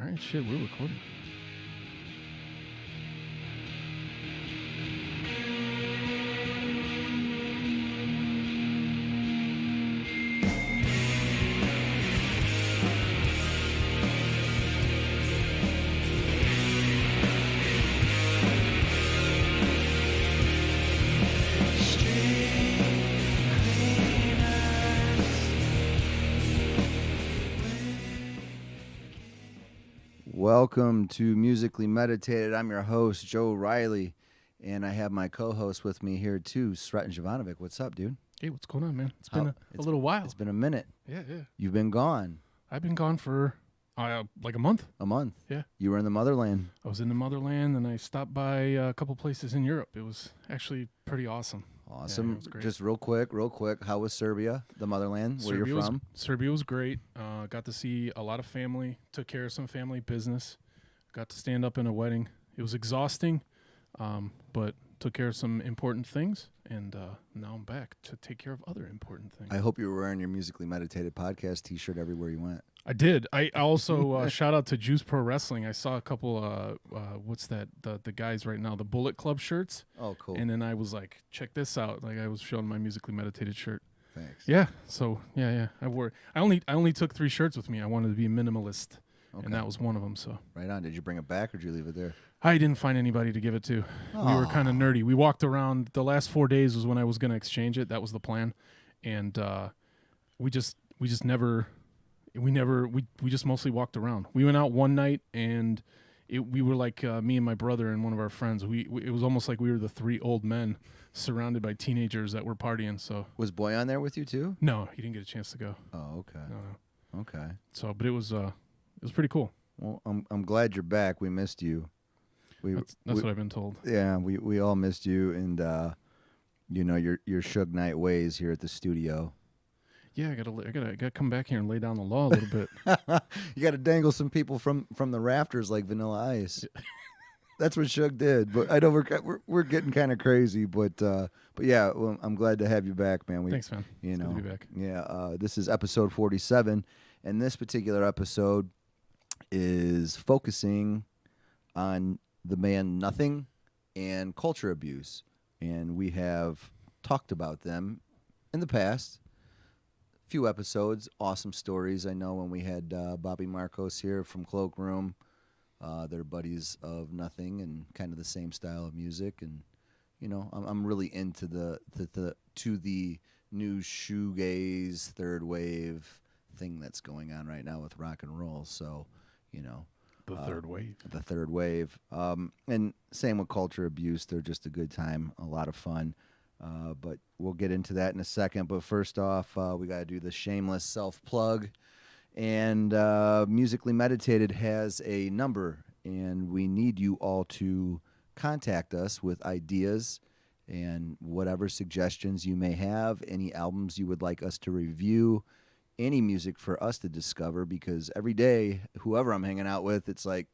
All right, shit, we're recording. Welcome to Musically Meditated. I'm your host, Joe Riley, and I have my co-host with me here too, Sreten. What's up, dude? Hey, what's going on, man? It's been a little while. It's been a minute. Yeah. You've been gone. I've been gone for like a month. A month. Yeah. You were in the motherland. I was in the motherland, and I stopped by a couple places in Europe. It was actually pretty awesome. Awesome. Yeah, it was great. Just real quick. How was Serbia, the motherland, where you're from? Serbia was great. Got to see a lot of family. Took care of some family business. Got to stand up in a wedding. It was exhausting, but took care of some important things, and now I'm back to take care of other important things. I hope you were wearing your Musically Meditated podcast T-shirt everywhere you went. I did. I also shout out to Juice Pro Wrestling. I saw a couple. What's that? The guys right now, the Bullet Club shirts. Oh, cool. And then I was like, check this out. Like I was showing my Musically Meditated shirt. Thanks. Yeah. So yeah. I only took 3 shirts with me. I wanted to be a minimalist, and that was one of them. So right on. Did you bring it back or did you leave it there? I didn't find anybody to give it to. We were kind of nerdy. We walked around. The last 4 days was when I was going to exchange it. That was the plan, and we just never. We just mostly walked around. We went out one night, and we were like me and my brother and one of our friends. It was almost like we were the 3 old men surrounded by teenagers that were partying. So Was Boy on there with you too? no, he didn't get a chance to go. Oh, okay. No. Okay. So, but it was pretty cool. Well, I'm glad you're back. We missed you. That's what I've been told. Yeah, we all missed you, and your Suge Knight ways here at the studio. Yeah, I gotta come back here and lay down the law a little bit. You got to dangle some people from the rafters like Vanilla Ice. That's what Suge did. But I know we're getting kind of crazy, but yeah, well, I'm glad to have you back, man. Thanks, man. It's good to be back. Yeah, this is episode 47, and this particular episode is focusing on the band Nothing and culture abuse, and we have talked about them in the past. Few episodes, awesome stories. I know when we had Bobby Marcos here from Cloakroom, they're buddies of Nothing and kind of the same style of music, and I'm really into the new shoegaze third wave thing that's going on right now with rock and roll. So, The third wave. The third wave, and same with culture abuse. They're just a good time, a lot of fun. But we'll get into that in a second. But first off, we got to do the shameless self-plug. And Musically Meditated has a number, and we need you all to contact us with ideas and whatever suggestions you may have, any albums you would like us to review, any music for us to discover, because every day, whoever I'm hanging out with, it's like,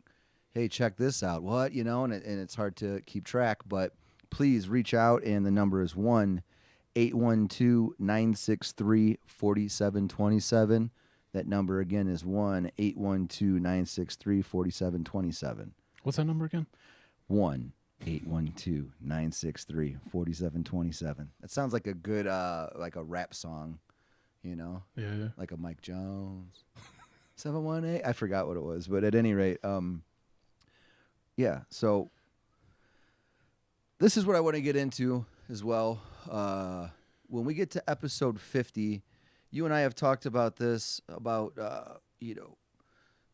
hey, check this out. What? And it's hard to keep track, but please reach out, and the number is 1-812-963-4727. That number again is 1-812-963-4727. What's that number again? 1-812-963-4727. That sounds like a good like a rap song, Yeah. like a Mike Jones. 718. I forgot what it was, but at any rate, yeah. So this is what I want to get into as well. When we get to episode 50, you and I have talked about this, about,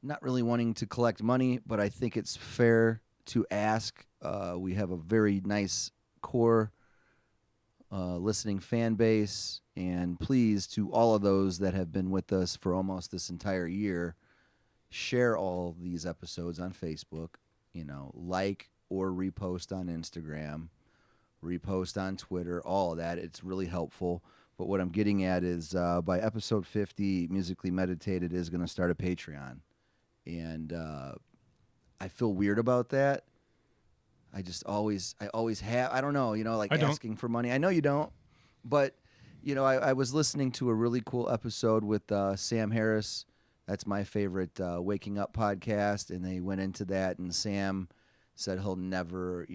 not really wanting to collect money, but I think it's fair to ask. We have a very nice core listening fan base, and please, to all of those that have been with us for almost this entire year, share all these episodes on Facebook, like or repost on Instagram, repost on Twitter, all of that. It's really helpful. But what I'm getting at is by episode 50, Musically Meditated is going to start a Patreon. And I feel weird about that. I always have. I don't know, asking for money. I know you don't. But, I was listening to a really cool episode with Sam Harris That's my favorite Waking Up podcast, and they went into that, and Sam said he'll never,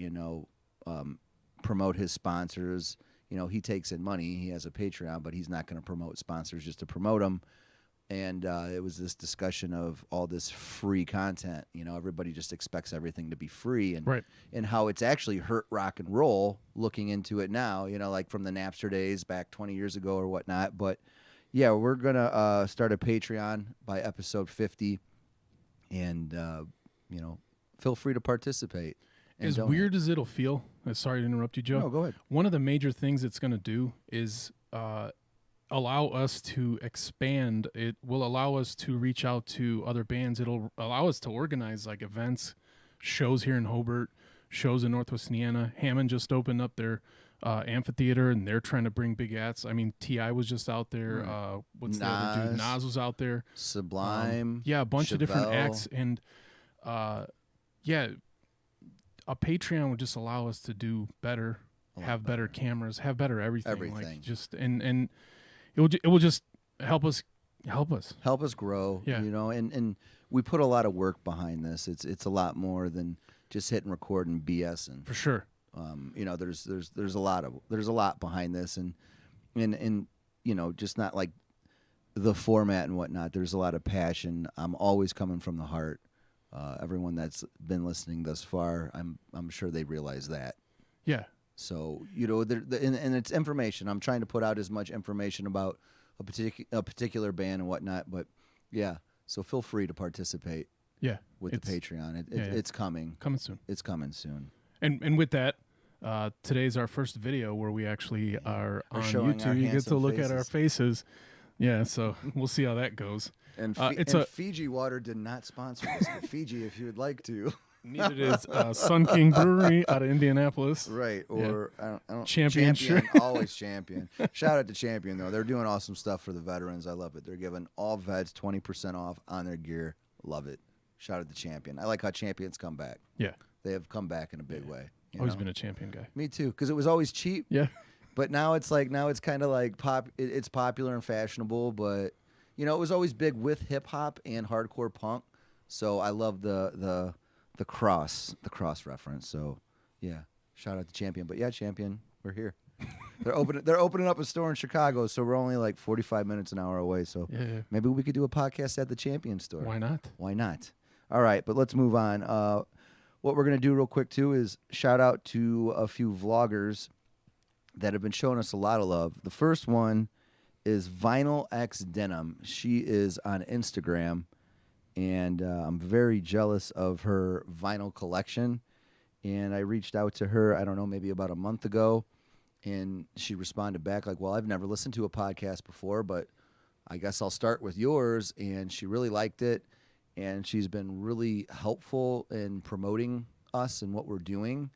promote his sponsors. He takes in money. He has a Patreon, but he's not going to promote sponsors just to promote them. And it was this discussion of all this free content. Everybody just expects everything to be free, and Right. and how it's actually hurt rock and roll. Looking into it now, like from the Napster days back 20 years ago or whatnot. But yeah, we're gonna start a Patreon by episode 50, and feel free to participate. And As donate. weird as it'll feel, sorry to interrupt you, Joe. No, go ahead. One of the major things it's going to do is allow us to expand. It will allow us to reach out to other bands. It'll allow us to organize like events, shows here in Hobart, shows in Northwest Indiana. Hammond just opened up their amphitheater, and they're trying to bring big acts. I mean, T.I. was just out there. Right. What's the other dude? Nas was out there. Sublime. Yeah, a bunch of different Chevelle. acts. And yeah, a Patreon would just allow us to do better, have better cameras, have better everything. Everything. Like just and it will just help us. Help us grow. Yeah. And we put a lot of work behind this. It's a lot more than just hitting record and BSing. for sure. There's a lot behind this, and just not like the format and whatnot. There's a lot of passion. I'm always coming from the heart. Everyone that's been listening thus far, I'm sure they realize that. Yeah. So and it's information. I'm trying to put out as much information about a particular band and whatnot. But yeah, so feel free to participate. Yeah. With the Patreon, yeah. It's coming. Coming soon. It's coming soon. And with that, today's our first video where we actually are on showing our YouTube. You get to handsome look at our faces. faces. Yeah. So we'll see how that goes. And, it's and a Fiji Water did not sponsor this, but Fiji, if you would like to. neither is Sun King Brewery out of Indianapolis. Right, or I don't Champion shirt. Always Champion. Shout out to Champion, though. They're doing awesome stuff for the veterans. I love it. They're giving all vets 20% off on their gear. Love it. Shout out to Champion. I like how Champions come back. Yeah. They have come back in a big way. Always been a Champion guy. Me too, because it was always cheap. Yeah. But now it's kind of like it's popular and fashionable, but it was always big with hip hop and hardcore punk. So I love the cross reference. So yeah, shout out to Champion. But yeah, Champion, we're here. They're opening up a store in Chicago, so we're only like 45 minutes an hour away. So Yeah. maybe we could do a podcast at the Champion store. Why not? Why not? All right, but let's move on. What we're going to do real quick, too, is shout out to a few vloggers that have been showing us a lot of love. The first one is Vinyl X Denim. She is on Instagram, and I'm very jealous of her vinyl collection. And I reached out to her, I don't know, maybe about a month ago, and she responded back like, well, I've never listened to a podcast before, but I guess I'll start with yours. And she really liked it. And she's been really helpful in promoting us and what we're doing.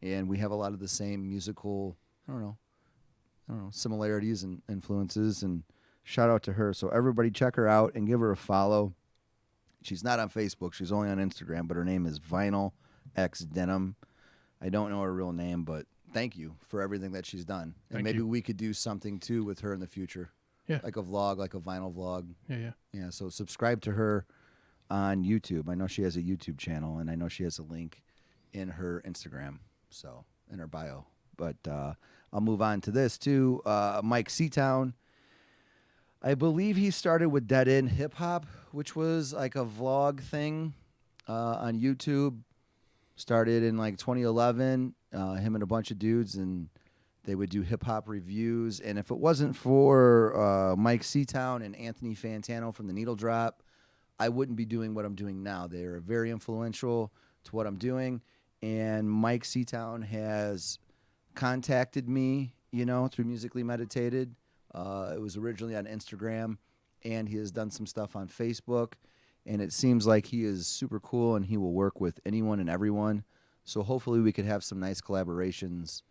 And we have a lot of the same musical, I don't know, similarities and influences. And shout out to her. So everybody check her out and give her a follow. She's not on Facebook. She's only on Instagram, but her name is Vinyl X Denim. I don't know her real name, but thank you for everything that she's done. And Thank maybe you. we could do something, too, with her in the future. Yeah. Like a vlog, like a vinyl vlog. Yeah. Yeah, so subscribe to her on YouTube. I know she has a YouTube channel, and I know she has a link in her Instagram, so in her bio. But I'll move on to this, too. Mike Seatown. I believe he started with Dead End Hip Hop, which was like a vlog thing on YouTube. Started in like 2011, him and a bunch of dudes, and they would do hip-hop reviews. And if it wasn't for Mike Seatown and Anthony Fantano from the Needle Drop, I wouldn't be doing what I'm doing now. They are very influential to what I'm doing. And Mike Seatown has contacted me, through Musically Meditated. It was originally on Instagram, and he has done some stuff on Facebook. And it seems like he is super cool, and he will work with anyone and everyone. So hopefully we could have some nice collaborations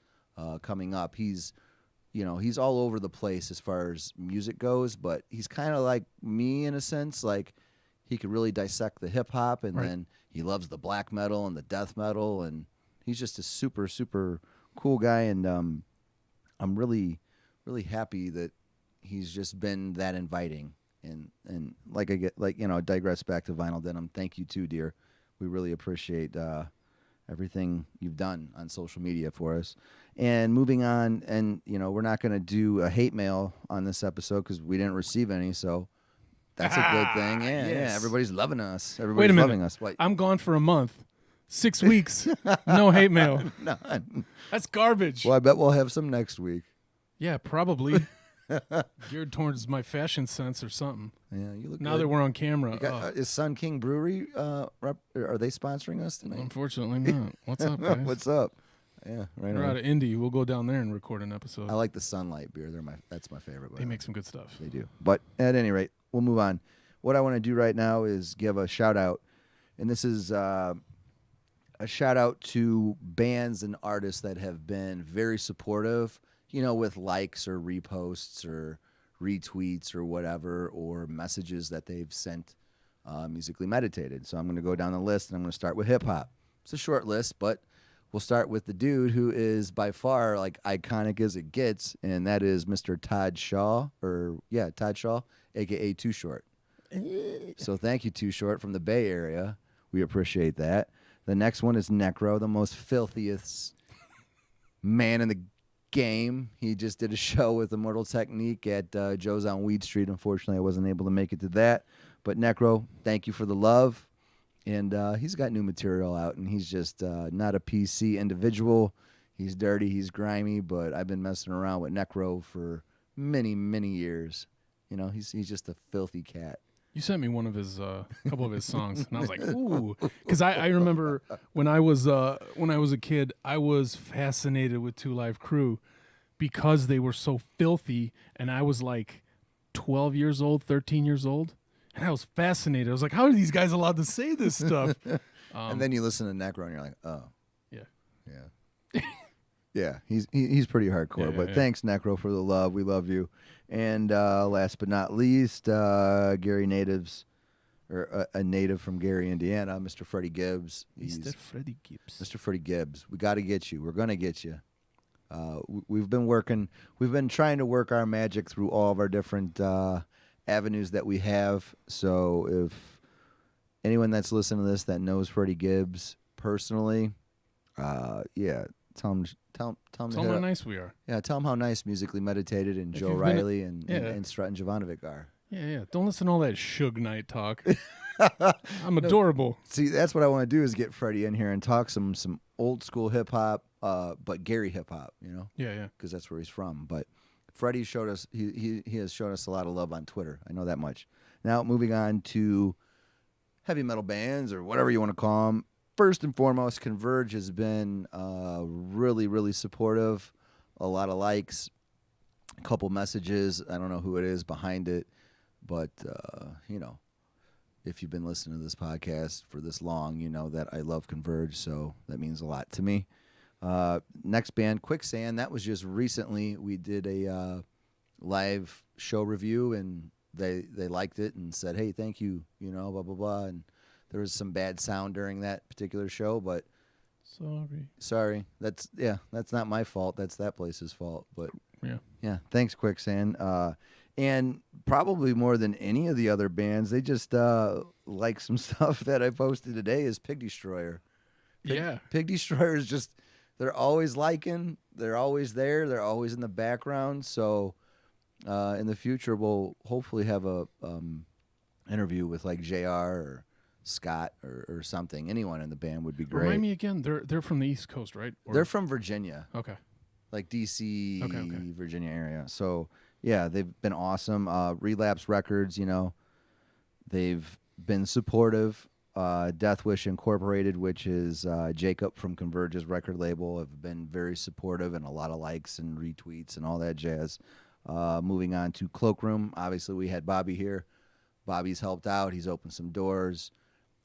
coming up. He's all over the place as far as music goes, but he's kind of like me in a sense. Like, he could really dissect the hip hop, and then he loves the black metal and the death metal, and he's just a super, super cool guy. And I'm really, really happy that he's just been that inviting. And like digress back to Vinyl Denim. Thank you too, dear. We really appreciate everything you've done on social media for us. And moving on, and we're not going to do a hate mail on this episode because we didn't receive any. So that's a good thing. Yeah, yes. Everybody's loving us. Wait a Everybody's minute. loving us. What? I'm gone for a month. 6 weeks. No hate mail. None. That's garbage. Well, I bet we'll have some next week. Yeah, probably. Geared towards my fashion sense or something. Yeah, you look now good. that we're on camera. Is Sun King Brewery, are they sponsoring us tonight? Unfortunately not. What's up, guys? What's up? Yeah, right We're on. out of Indy. We'll go down there and record an episode. I like the Sunlight beer. That's my favorite. They make some good stuff. They do. But at any rate, we'll move on. What I want to do right now is give a shout out, and this is a shout out to bands and artists that have been very supportive, with likes or reposts or retweets or whatever, or messages that they've sent Musically Meditated. So I'm going to go down the list, and I'm going to start with hip hop. It's a short list, but we'll start with the dude who is by far like iconic as it gets, and that is Mr. Todd Shaw, aka Too Short. So thank you, Too Short, from the Bay Area. We appreciate that. The next one is Necro, the most filthiest man in the game. He just did a show with Immortal Technique at Joe's on Weed Street. Unfortunately, I wasn't able to make it to that. But Necro, thank you for the love. And he's got new material out, and he's just not a PC individual. He's dirty, he's grimy, but I've been messing around with Necro for many, many years. He's just a filthy cat. You sent me one of his, couple of his songs, and I was like, ooh, because I remember when I was a kid, I was fascinated with 2 Live Crew because they were so filthy, and I was like 12 years old, 13 years old, and I was fascinated. I was like, how are these guys allowed to say this stuff? And then you listen to Necro, and you're like, oh, yeah. Yeah, he's pretty hardcore. Yeah, but yeah. thanks, Necro, for the love. We love you. And last but not least, Gary natives, or a native from Gary, Indiana, Mr. Freddie Gibbs. Mr. Freddie Gibbs. Mr. Freddie Gibbs. We got to get you. We're gonna get you. We've been trying to work our magic through all of our different avenues that we have. So if anyone that's listening to this that knows Freddie Gibbs personally, yeah. Tell him how nice we are. Yeah, tell him how nice Musically Meditated and If Joe you've been Riley and Sreten Jovanovic are. Yeah. Don't listen to all that Suge Knight talk. I'm adorable. See, that's what I want to do is get Freddie in here and talk some old school hip hop, but Gary hip hop, Yeah. because that's where he's from. But Freddie showed us he has shown us a lot of love on Twitter. I know that much. Now moving on to heavy metal bands or whatever you want to call them. First and foremost, Converge has been really, really supportive. A lot of likes, a couple messages. I don't know who it is behind it, but, if you've been listening to this podcast for this long, you know that I love Converge, so that means a lot to me. Next band, Quicksand. That was just recently. We did a live show review, and they liked it and said, hey, thank you, blah, blah, blah, and there was some bad sound during that particular show, but sorry. That's not my fault. That's that place's fault. But yeah. Thanks, Quicksand. And probably more than any of the other bands, they just like some stuff that I posted today is Pig Destroyer. Pig Destroyer is just they're always liking, they're always there, they're always in the background. So in the future, we'll hopefully have a interview with like JR or Scott or something. Anyone in the band would be great. Remind me again. They're from the East Coast, right? They're from Virginia. Okay. Like DC, okay. Virginia area. So yeah, they've been awesome. Relapse Records, they've been supportive. Death Wish Incorporated, which is Jacob from Converge's record label, have been very supportive and a lot of likes and retweets and all that jazz. Moving on to Cloakroom. Obviously, we had Bobby here. Bobby's helped out. He's opened some doors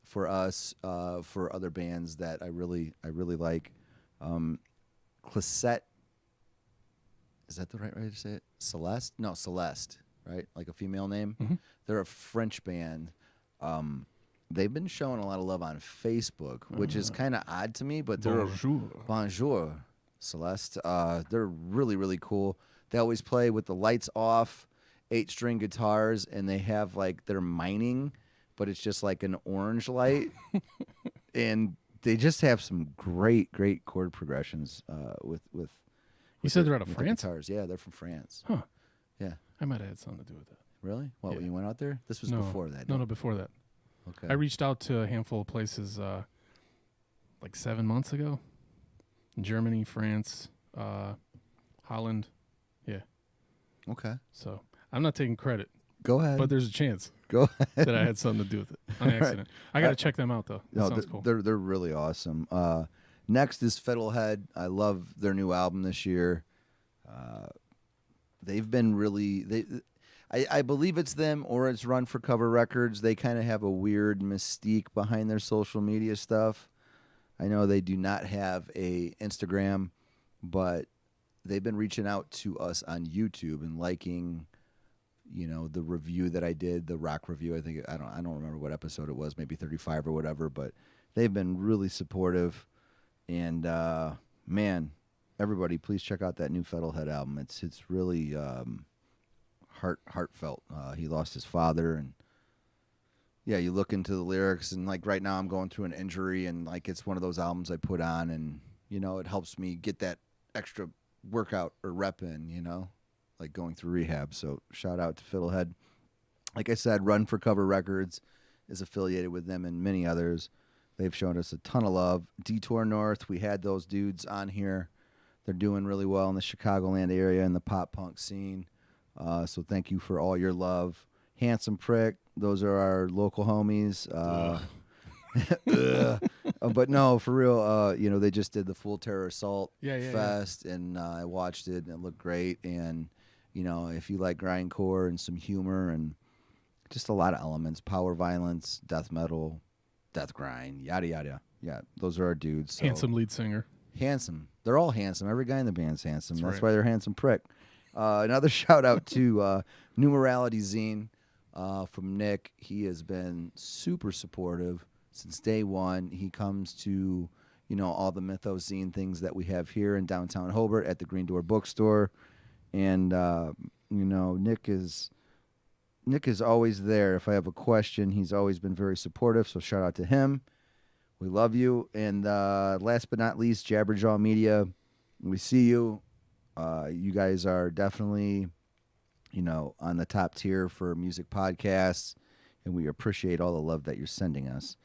for us, for other bands that I really like. Clisette, is that the right way to say it? Celeste? No, Celeste, right? Like a female name. Mm-hmm. They're a French band. They've been showing a lot of love on Facebook, which is kind of odd to me, but they're Bonjour, Celeste. They're really, really cool. They always play with the lights off 8-string guitars, and they have like they're mining, but it's just like an orange light, and they just have some great chord progressions with. You said they're out of with France? The guitars. Yeah, they're from France. Huh. Yeah. I might have had something to do with that. Really? What, when you went out there? This was No. before that. No, before that. Okay. I reached out to a handful of places like 7 months ago. Germany, France, Holland. Yeah. Okay. So I'm not taking credit, Go ahead. but there's a chance Go ahead. that I had something to do with it on accident. I got to check them out, though. That No, sounds cool. they're really awesome. Next is Fiddlehead. I love their new album this year. They've been really I believe it's them or it's Run for Cover Records. They kind of have a weird mystique behind their social media stuff. I know they do not have a Instagram, but they've been reaching out to us on YouTube and liking, the review that I did, the rock review. I think I don't remember what episode it was, maybe 35 or whatever, but they've been really supportive. And man, everybody, please check out that new Fiddlehead album. It's really heartfelt. He lost his father, and yeah, you look into the lyrics, and like right now I'm going through an injury, and like it's one of those albums I put on, and it helps me get that extra workout or rep in, like going through rehab. So shout out to Fiddlehead. Like I said, Run for Cover Records is affiliated with them and many others. They've shown us a ton of love. Detour North, we had those dudes on here. They're doing really well in the Chicagoland area in the pop punk scene. So thank you for all your love. Handsome Prick, those are our local homies. But no, for real, they just did the Full Terror Assault Fest, and I watched it, and it looked great. And, if you like grindcore and some humor and just a lot of elements, power violence, death metal, death grind, yada, yada. Yeah, those are our dudes. So. Handsome lead singer. Handsome. They're all handsome. Every guy in the band's handsome. That's right. why they're Handsome Prick. Another shout out to New Morality Zine from Nick. He has been super supportive since day one. He comes to, all the Mythos Zine things that we have here in downtown Hobart at the Green Door Bookstore. And, Nick is always there. If I have a question, he's always been very supportive. So shout out to him. We love you. And last but not least, Jabberjaw Media. We see you. You guys are definitely, on the top tier for music podcasts, and we appreciate all the love that you're sending us.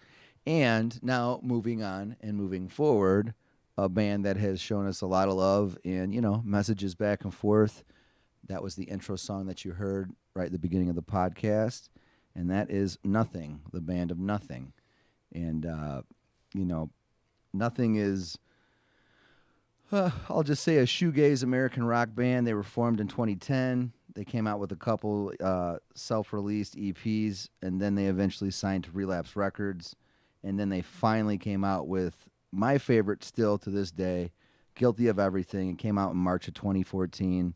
And now moving on and moving forward, a band that has shown us a lot of love and, messages back and forth. That was the intro song that you heard right at the beginning of the podcast, and that is Nothing, the band of Nothing. And, Nothing is... I'll just say a shoegaze American rock band. They were formed in 2010. They came out with a couple self-released EPs, and then they eventually signed to Relapse Records. And then they finally came out with my favorite still to this day, Guilty of Everything. It came out in March of 2014.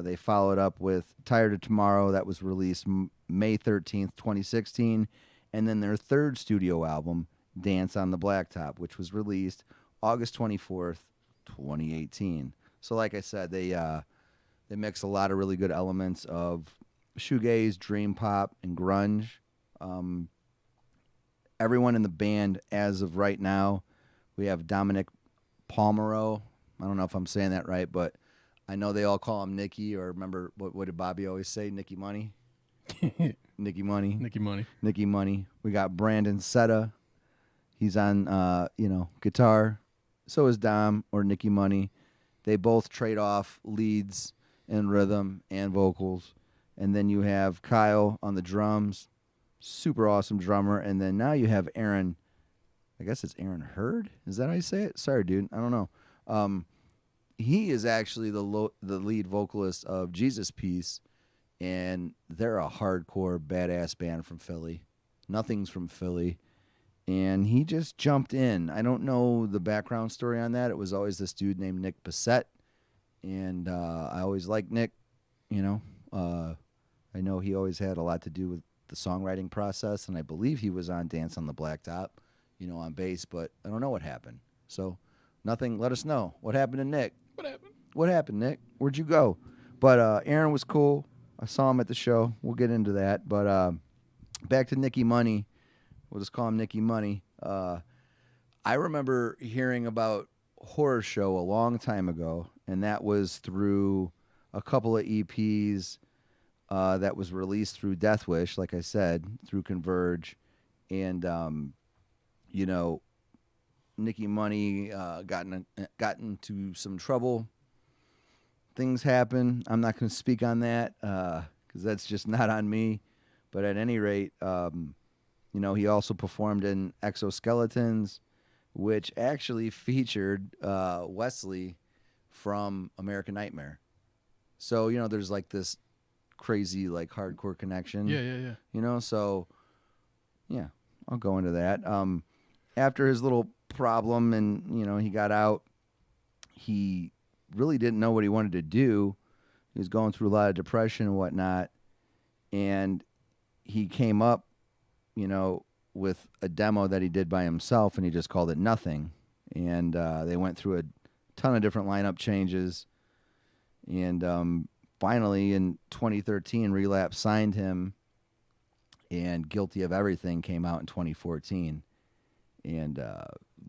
They followed up with Tired of Tomorrow. That was released May 13th, 2016. And then their third studio album, Dance on the Blacktop, which was released August 24th, 2018. So like I said, they mix a lot of really good elements of shoegaze, dream pop, and grunge. Everyone in the band as of right now, we have Dominic Palmero. I don't know if I'm saying that right, but I know they all call him Nicky, or remember, what did Bobby always say? Nicky Money? Nicky Money. Nicky Money. Nicky Money. We got Brandon Setta. He's on, guitar. So is Dom, or Nicky Money. They both trade off leads and rhythm and vocals. And then you have Kyle on the drums. Super awesome drummer. And then now you have Aaron. I guess it's Aaron Hurd. Is that how you say it? Sorry, dude. I don't know. He is actually the lead vocalist of Jesus Piece. And they're a hardcore, badass band from Philly. Nothing's from Philly. And he just jumped in. I don't know the background story on that. It was always this dude named Nick Bissett. And I always liked Nick. I know he always had a lot to do with the songwriting process. And I believe he was on Dance on the Blacktop, on bass. But I don't know what happened. So nothing. Let us know. What happened to Nick? What happened? What happened, Nick? Where'd you go? But Aaron was cool. I saw him at the show. We'll get into that. But back to Nicky Money. We'll just call him Nicky Money. I remember hearing about Horror Show a long time ago, and that was through a couple of EPs that was released through Death Wish, like I said, through Converge. And, you know, Nicky Money got into some trouble. Things happen. I'm not going to speak on that because that's just not on me. But at any rate, you know, he also performed in Exoskeletons, which actually featured Wesley from American Nightmare. So, you know, there's like this crazy, like, hardcore connection. Yeah, yeah, yeah. You know, so, yeah, I'll go into that. After his little problem and, you know, he got out, he really didn't know what he wanted to do. He was going through a lot of depression and whatnot. And he came up, you know, with a demo that he did by himself, and he just called it Nothing. And they went through a ton of different lineup changes. And finally, in 2013, Relapse signed him, and Guilty of Everything came out in 2014. And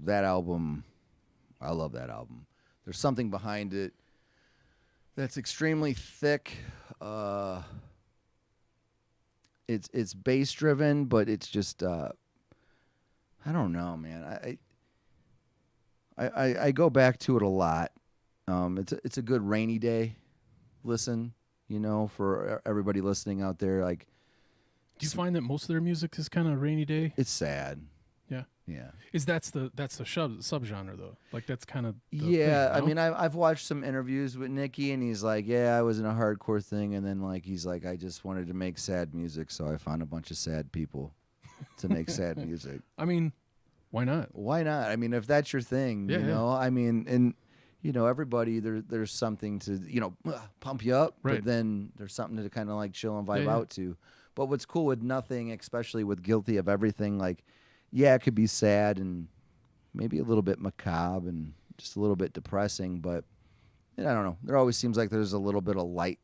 that album, I love that album. There's something behind it that's extremely thick. It's bass driven, but it's just I don't know, man. I go back to it a lot. It's a good rainy day listen, you know, for everybody listening out there. Like, do you find that most of their music is kind of rainy day? It's sad. Yeah. Yeah. That's the subgenre though. Like that's kind of yeah. Thing, I mean, I've watched some interviews with Nicky, and he's like, yeah, I was in a hardcore thing, and then like he's like, I just wanted to make sad music, so I found a bunch of sad people to make sad music. I mean, why not? Why not? I mean, if that's your thing, yeah, you know. I mean, and you know, everybody there's something to, you know, pump you up, right. But then there's something to kind of like chill and vibe out to. But what's cool with Nothing, especially with Guilty of Everything, like, yeah, it could be sad and maybe a little bit macabre and just a little bit depressing, but I don't know. There always seems like there's a little bit of light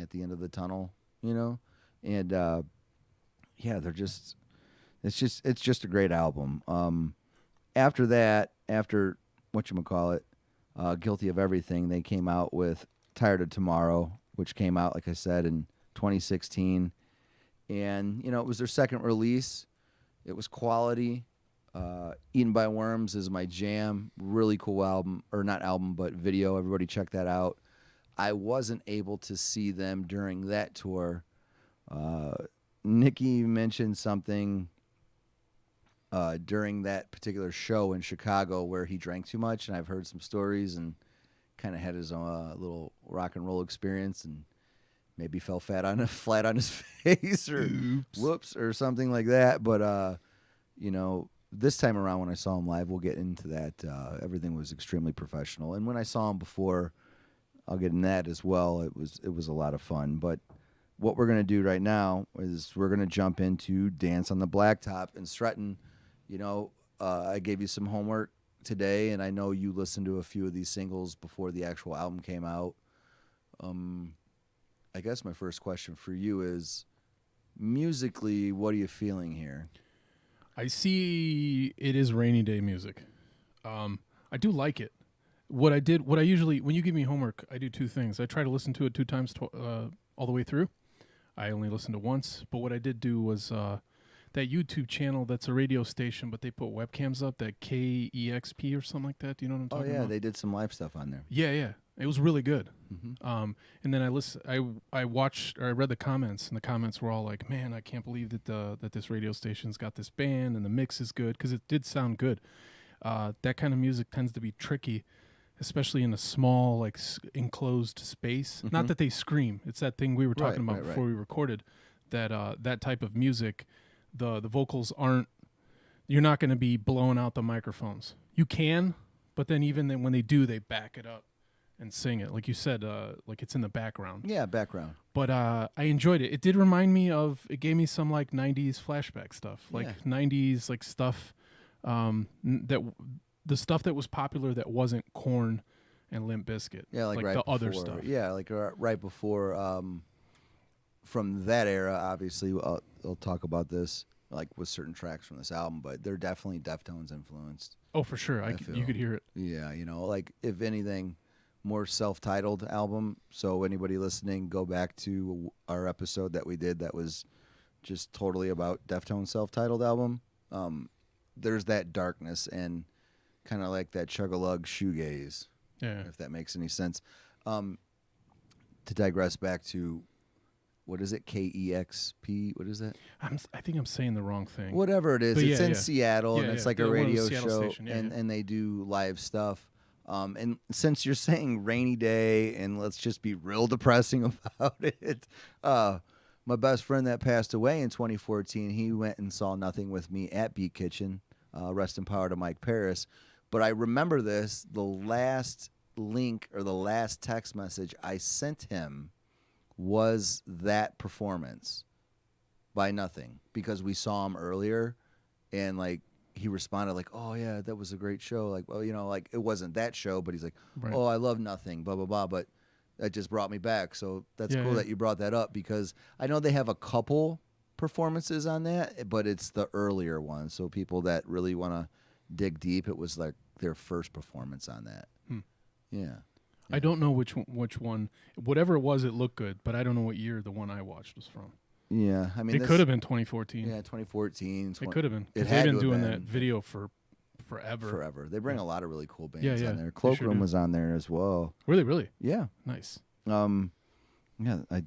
at the end of the tunnel, you know? And yeah, it's just a great album. After that, after whatchamacallit, Guilty of Everything, they came out with Tired of Tomorrow, which came out, like I said, in 2016. And, you know, it was their second release. It was quality. Eaten by Worms is my jam. Really cool album, or not album, but video. Everybody check that out. I wasn't able to see them during that tour. Nicky mentioned something during that particular show in Chicago where he drank too much, and I've heard some stories and kind of had his own little rock and roll experience and maybe fell flat on his face or whoops or something like that. But you know, this time around when I saw him live, we'll get into that. Everything was extremely professional, and when I saw him before, I'll get in that as well. It was a lot of fun. But what we're gonna do right now is we're gonna jump into Dance on the Blacktop. And Sreten, you know, I gave you some homework today, and I know you listened to a few of these singles before the actual album came out. I guess my first question for you is, musically, what are you feeling here? I see it is rainy day music. I do like it. What I usually, when you give me homework, I do two things. I try to listen to it 2 times all the way through. I only listened to once, but what I did do was that YouTube channel that's a radio station, but they put webcams up, that KEXP or something like that. Do you know what I'm talking about? Oh, yeah, they did some live stuff on there. Yeah, yeah. It was really good. Mm-hmm. And then I watched, or I read the comments, and the comments were all like, man, I can't believe that this radio station's got this band and the mix is good, because it did sound good. That kind of music tends to be tricky, especially in a small, like, enclosed space. Mm-hmm. Not that they scream. It's that thing we were talking about before right. we recorded, that that type of music, the vocals aren't, you're not going to be blowing out the microphones. You can, but then even then when they do, they back it up and sing it, like you said, like it's in the background. Yeah, background. But I enjoyed it. It did remind me of, it gave me some like 90s flashback stuff, like 90s like stuff, that the stuff that was popular that wasn't Korn and Limp Bizkit. Yeah, like right the before, other stuff. Yeah, like right before from that era, obviously, I'll talk about this like with certain tracks from this album, but they're definitely Deftones influenced. Oh, for sure. You could hear it. Yeah, like if anything, more self-titled album. So anybody listening, go back to our episode that we did that was just totally about Deftones self-titled album. There's that darkness and kind of like that chug-a-lug shoegaze, if that makes any sense. To digress back to, what is it, KEXP? What is that? I think I'm saying the wrong thing. Whatever it is, it's in Seattle, and it's like a radio show, station. And they do live stuff. And since you're saying rainy day, and let's just be real depressing about it, my best friend that passed away in 2014, he went and saw Nothing with me at Beat Kitchen. Rest in power to Mike Paris. But I remember this, the last link or the last text message I sent him was that performance by Nothing, because we saw him earlier, and like he responded like, "Oh yeah, that was a great show." Like, well, like it wasn't that show, but he's like, Right. "Oh, I love Nothing, blah blah blah." But that just brought me back. So that's cool that you brought that up, because I know they have a couple performances on that, but it's the earlier one. So people that really want to dig deep, it was like their first performance on that. Yeah. I don't know which one. Whatever it was, it looked good, but I don't know what year the one I watched was from. Yeah, I mean, it could have been 2014. Yeah, 2014. It could have been. It They've had been to doing have that been. video for forever. Forever. They bring a lot of really cool bands Yeah, on there. they Cloakroom sure do. was on there as well. Really? Yeah. Nice. Yeah, I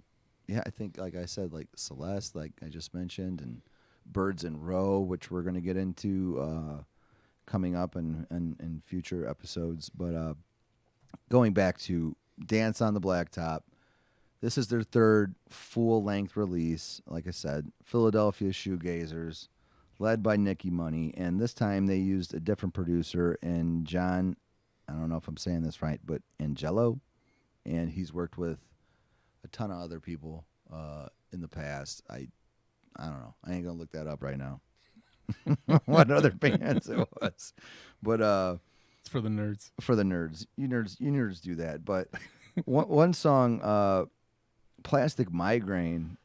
think, like I said, like Celeste, like I just mentioned, and Birds in Row, which we're going to get into coming up in future episodes. But going back to Dance on the Blacktop, this is their third full-length release. Like I said, Philadelphia Shoegazers, led by Nicky Money, and this time they used a different producer, and John, I don't know if I'm saying this right, but Angelo, and he's worked with a ton of other people in the past. I don't know. I ain't gonna look that up right now. What other bands it was, but It's for the nerds. for the nerds, you nerds do that. But one song, Plastic Migraine,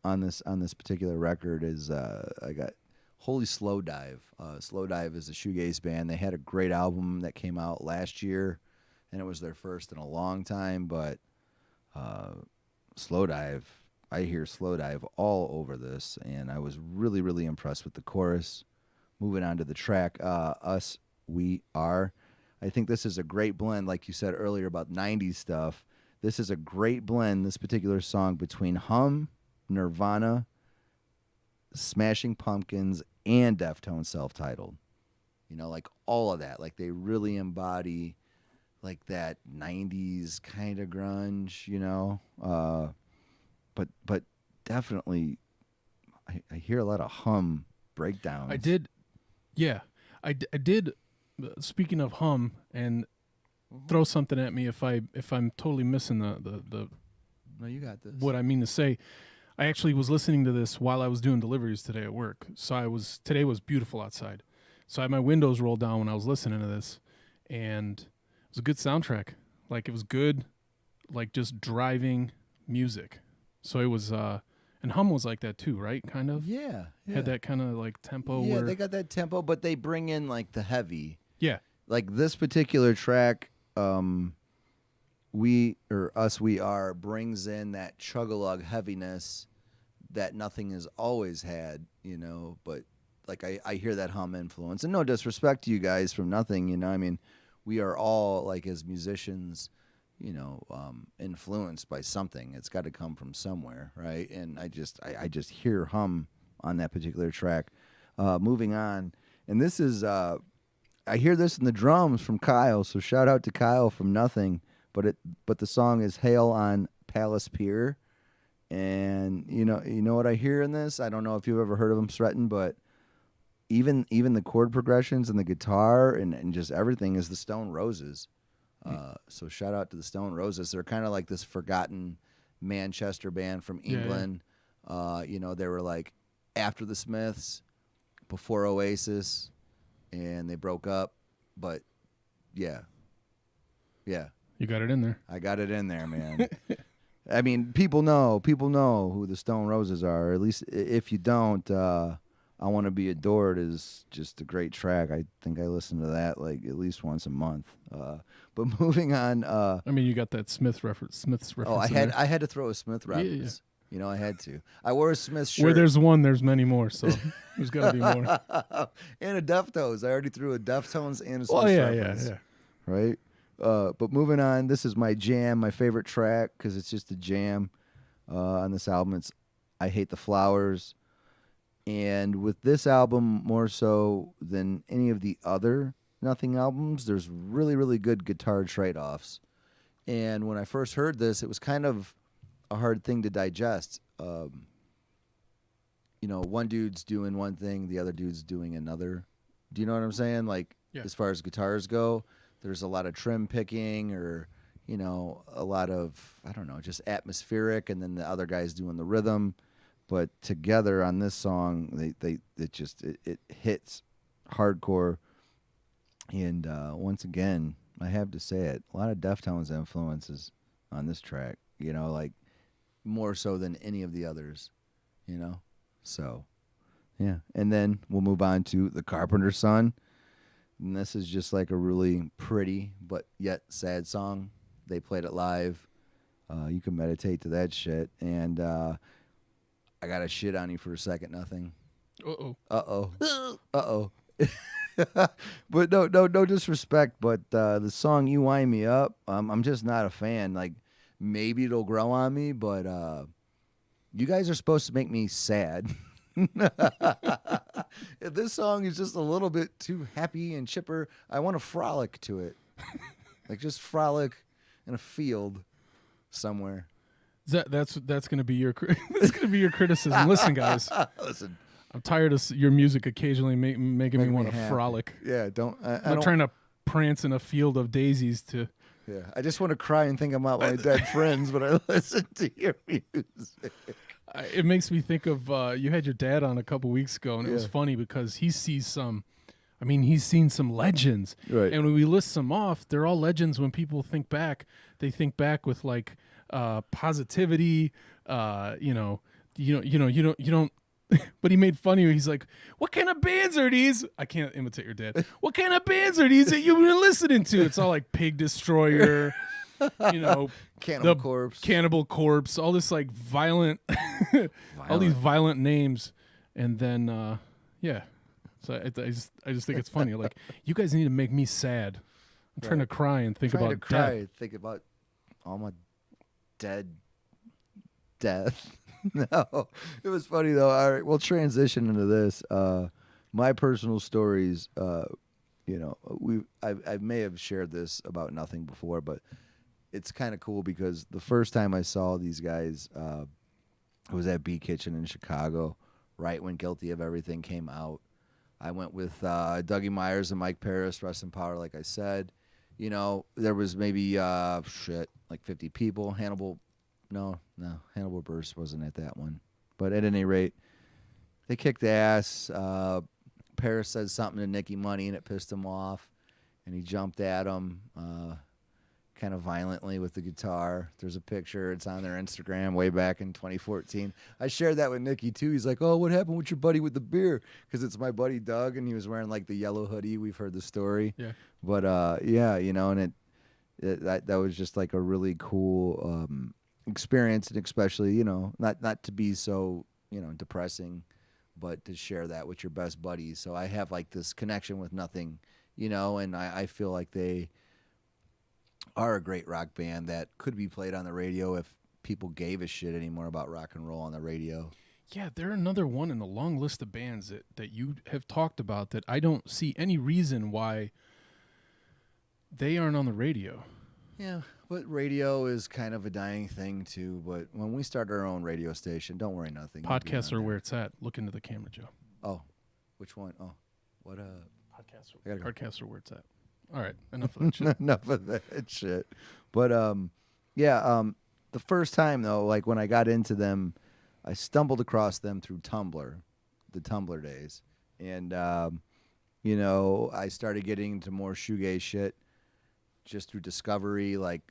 on this particular record is I got Holy Slow Dive. Slow Dive is a shoegaze band. They had a great album that came out last year, and it was their first in a long time. But Slow Dive, I hear Slow Dive all over this, and I was really, really impressed with the chorus. Moving on to the track, Us, We Are. I think this is a great blend, like you said earlier about 90s stuff. This is a great blend, this particular song, between Hum, Nirvana, Smashing Pumpkins, and Deftones self-titled. Like all of that. Like they really embody like that 90s kind of grunge, but definitely I hear a lot of Hum breakdowns. I did. Yeah, I did. Speaking of Hum, and throw something at me if I'm totally missing the No, you got this. what I mean to say. I actually was listening to this while I was doing deliveries today at work. So today was beautiful outside. So I had my windows rolled down when I was listening to this, and it was a good soundtrack. Like it was good, like just driving music. So it was, and Hum was like that too, right? Kind of. Yeah. Had that kind of like tempo. Yeah, where, they got that tempo, but they bring in like the heavy. Yeah. Like this particular track, We Are brings in that chug-a-lug heaviness that Nothing has always had, but like I hear that Hum influence. And no disrespect to you guys from Nothing, I mean, we are all like as musicians, influenced by something. It's got to come from somewhere, right? And I just hear Hum on that particular track. Moving on, and this is I hear this in the drums from Kyle, so shout out to Kyle from Nothing. But the song is Hail on Palace Pier, and you know what I hear in this? I don't know if you've ever heard of him, Sreten, but even the chord progressions and the guitar and just everything is the Stone Roses. So shout out to the Stone Roses. They're kind of like this forgotten Manchester band from England. Yeah. They were like after the Smiths, before Oasis, and they broke up. But yeah. You got it in there. I got it in there, man. I mean, people know who the Stone Roses are. Or at least if you don't, I Want to Be Adored is just a great track. I think I listen to that like at least once a month. But moving on. I mean, you got that Smith's reference. Oh, I had to throw a Smith reference. Yeah. You know, I had to. I wore a Smith shirt. Where there's one, there's many more. So there's got to be more. And a Deftones. I already threw a Deftones and a Smith reference. Yeah. Right? But moving on, this is my jam, my favorite track, because it's just a jam on this album. It's I Hate the Flowers. And with this album, more so than any of the other Nothing albums, there's really, really good guitar trade-offs. And when I first heard this, it was kind of a hard thing to digest. You know, one dude's doing one thing, the other dude's doing another. Do you know what I'm saying? Like, as far as guitars go, there's a lot of trim picking or, you know, a lot of, I don't know, just atmospheric, and then the other guy's doing the rhythm. But together on this song, it hits hardcore. And once again, I have to say it, a lot of Deftones influences on this track, you know, like more so than any of the others, you know? So, yeah. And then we'll move on to The Carpenter's Son. And this is just like a really pretty but yet sad song. They played it live. You can meditate to that shit. And I got to shit on you for a second, nothing. Uh-oh. Uh-oh. Uh-oh. But no disrespect, but the song You Wind Me Up, I'm just not a fan. Like, maybe it'll grow on me, but you guys are supposed to make me sad. This song is just a little bit too happy and chipper. I want to frolic to it. Like, just frolic in a field somewhere. That's going to be your that's going to be your criticism. Listen, guys. Listen. I'm tired of your music occasionally making me want to frolic. Yeah, I'm not trying to prance in a field of daisies to. Yeah, I just want to cry and think about my dead friends when I listen to your music. It makes me think of you had your dad on a couple weeks ago, and it was funny because he sees some. I mean, he's seen some legends, right? And when we list them off, they're all legends. When people think back, they think back with like positivity. You don't. But he made fun of you. He's like, "What kind of bands are these?" I can't imitate your dad. "What kind of bands are these that you've been listening to?" It's all like Pig Destroyer, you know, Cannibal Corpse, all this like violent. All these violent names, and then So I just think it's funny. Like, you guys need to make me sad. I'm trying to cry and think about death. Think about all my death. No, it was funny though. All right, we'll transition into this. My personal stories. You know, I may have shared this about Nothing before, but it's kind of cool because the first time I saw these guys, it was at B Kitchen in Chicago, right when Guilty of Everything came out. I went with Dougie Myers and Mike Paris, Rest in Power, like I said. You know, there was maybe like 50 people. Hannibal Buress wasn't at that one. But at any rate, they kicked ass. Paris said something to Nicky Money, and it pissed him off. And he jumped at him kind of violently with the guitar. There's a picture. It's on their Instagram way back in 2014. I shared that with Nicky, too. He's like, "Oh, what happened with your buddy with the beer?" Because it's my buddy Doug, and he was wearing, like, the yellow hoodie. We've heard the story. Yeah. But, you know, and that was just, like, a really cool experience, and especially, you know, not to be so, you know, depressing, but to share that with your best buddies. So I have like this connection with Nothing, you know, and I feel like they are a great rock band that could be played on the radio if people gave a shit anymore about rock and roll on the radio. Yeah, they're another one in the long list of bands that you have talked about that I don't see any reason why they aren't on the radio. Yeah, but radio is kind of a dying thing too. But when we start our own radio station, don't worry, Nothing. Podcasts are where it's at. Look into the camera, Joe. Oh, which one? Oh, what? Podcasts are where it's at. All right, enough of that shit. Enough of that shit. But the first time though, like when I got into them, I stumbled across them through Tumblr, the Tumblr days, and you know, I started getting into more shoegaze shit just through discovery, like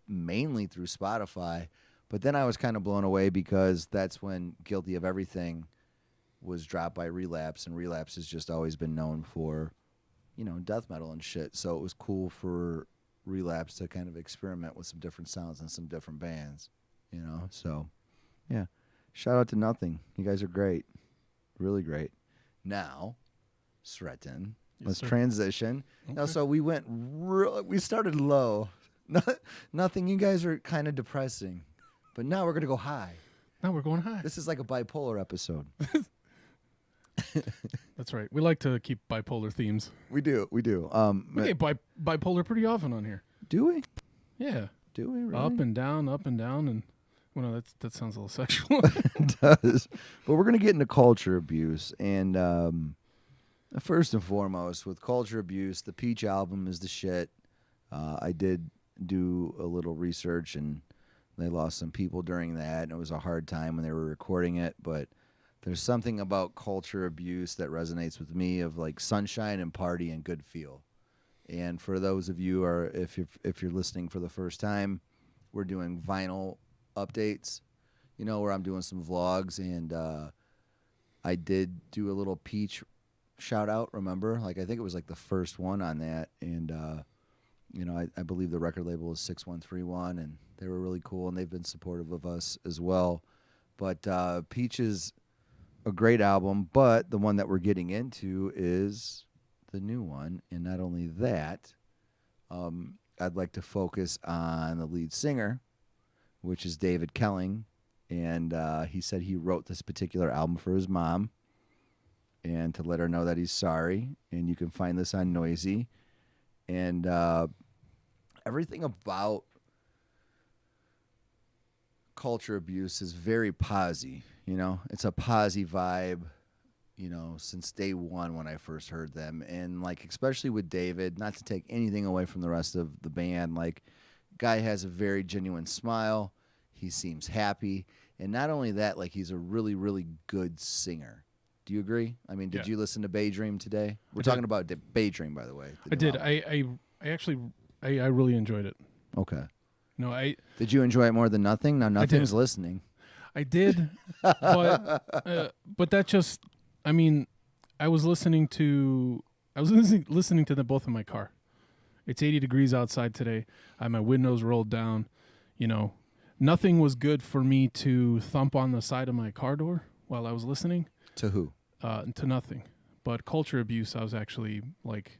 mainly through Spotify. But then I was kind of blown away because that's when Guilty of Everything was dropped by Relapse, and Relapse has just always been known for, death metal and shit. So it was cool for Relapse to kind of experiment with some different sounds and some different bands, So, yeah, shout out to Nothing. You guys are great, really great. Now, Sreten, let's transition. Okay. Now, so we we started low. Nothing. You guys are kind of depressing, but now we're gonna go high. Now we're going high. This is like a bipolar episode. That's right. We like to keep bipolar themes. We do. We get bipolar pretty often on here. Do we? Yeah. Do we really? Up and down, and well, no, that sounds a little sexual. It does. But we're gonna get into culture abuse, and first and foremost, with culture abuse, the Peach album is the shit. I did do a little research, and they lost some people during that, and it was a hard time when they were recording it, but there's something about culture abuse that resonates with me of like sunshine and party and good feel. And for those of you if you're listening for the first time, we're doing vinyl updates, where I'm doing some vlogs, and I did do a little Peach shout out, remember? Like I think it was like the first one on that, and I believe the record label is 6131, and they were really cool, and they've been supportive of us as well. But Peach is a great album, but the one that we're getting into is the new one. And not only that, I'd like to focus on the lead singer, which is David Kelling. And he said he wrote this particular album for his mom and to let her know that he's sorry. And you can find this on Noisy. And everything about culture abuse is very posy, It's a posy vibe, since day one when I first heard them. And, like, especially with David, not to take anything away from the rest of the band, like, guy has a very genuine smile. He seems happy. And not only that, like, he's a really, really good singer. Do you agree? I mean, did you listen to Bay Dream today? We're talking about Bay Dream, by the way. I did. I actually really enjoyed it. Okay. No, Did you enjoy it more than Nothing? Now Nothing's listening. I did, but that just, I mean, I was listening to them both in my car. It's 80 degrees outside today. I had my windows rolled down. Nothing was good for me to thump on the side of my car door while I was listening. To who? To Nothing. But culture abuse, I was actually like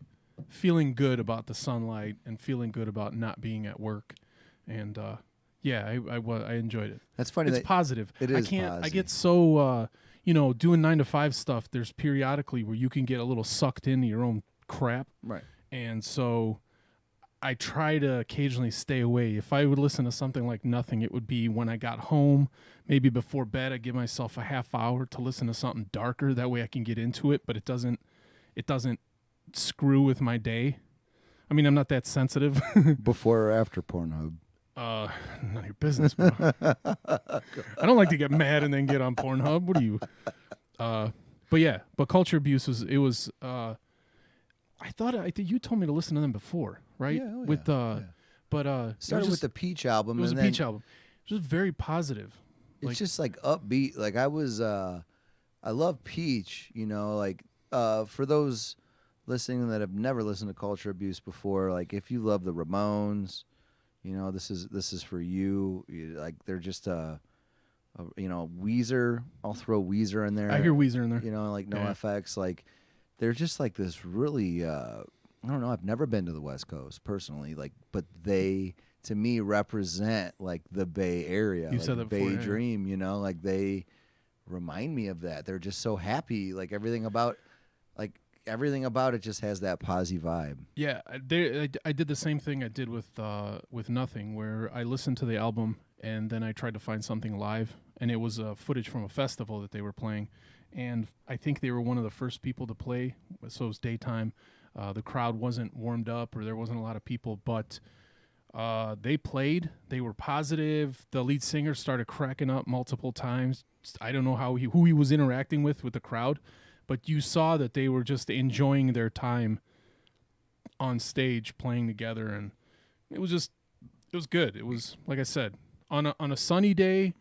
feeling good about the sunlight and feeling good about not being at work. And I enjoyed it. That's funny. It's positive. It is. I get so doing 9 to 5 stuff. There's periodically where you can get a little sucked into your own crap. Right. And so I try to occasionally stay away. If I would listen to something like Nothing, it would be when I got home, maybe before bed. I give myself a half hour to listen to something darker. That way I can get into it, but it doesn't screw with my day. I mean, I'm not that sensitive. Before or after Pornhub? None of your business, bro. I don't like to get mad and then get on Pornhub. What are you? But culture abuse was. I thought you told me to listen to them before, right? Yeah. But started with the Peach album. It was a Peach album. It was very positive. It's just like upbeat. Like I love Peach. For those listening that have never listened to culture abuse before, like if you love the Ramones. This is for you. Like they're just Weezer. I'll throw Weezer in there. I hear Weezer in there. Like NoFX. Like they're just like this really. I don't know. I've never been to the West Coast personally. Like, but they to me represent like the Bay Area. You said that Bay before, Dream. Like they remind me of that. They're just so happy. Like everything about it just has that posy vibe. Yeah, I did the same thing I did with Nothing, where I listened to the album and then I tried to find something live, and it was footage from a festival that they were playing, and I think they were one of the first people to play, so it was daytime. The crowd wasn't warmed up, or there wasn't a lot of people, but they played. They were positive. The lead singer started cracking up multiple times. I don't know who he was interacting with the crowd. But you saw that they were just enjoying their time on stage playing together, and it was good. It was, like I said, On a sunny day,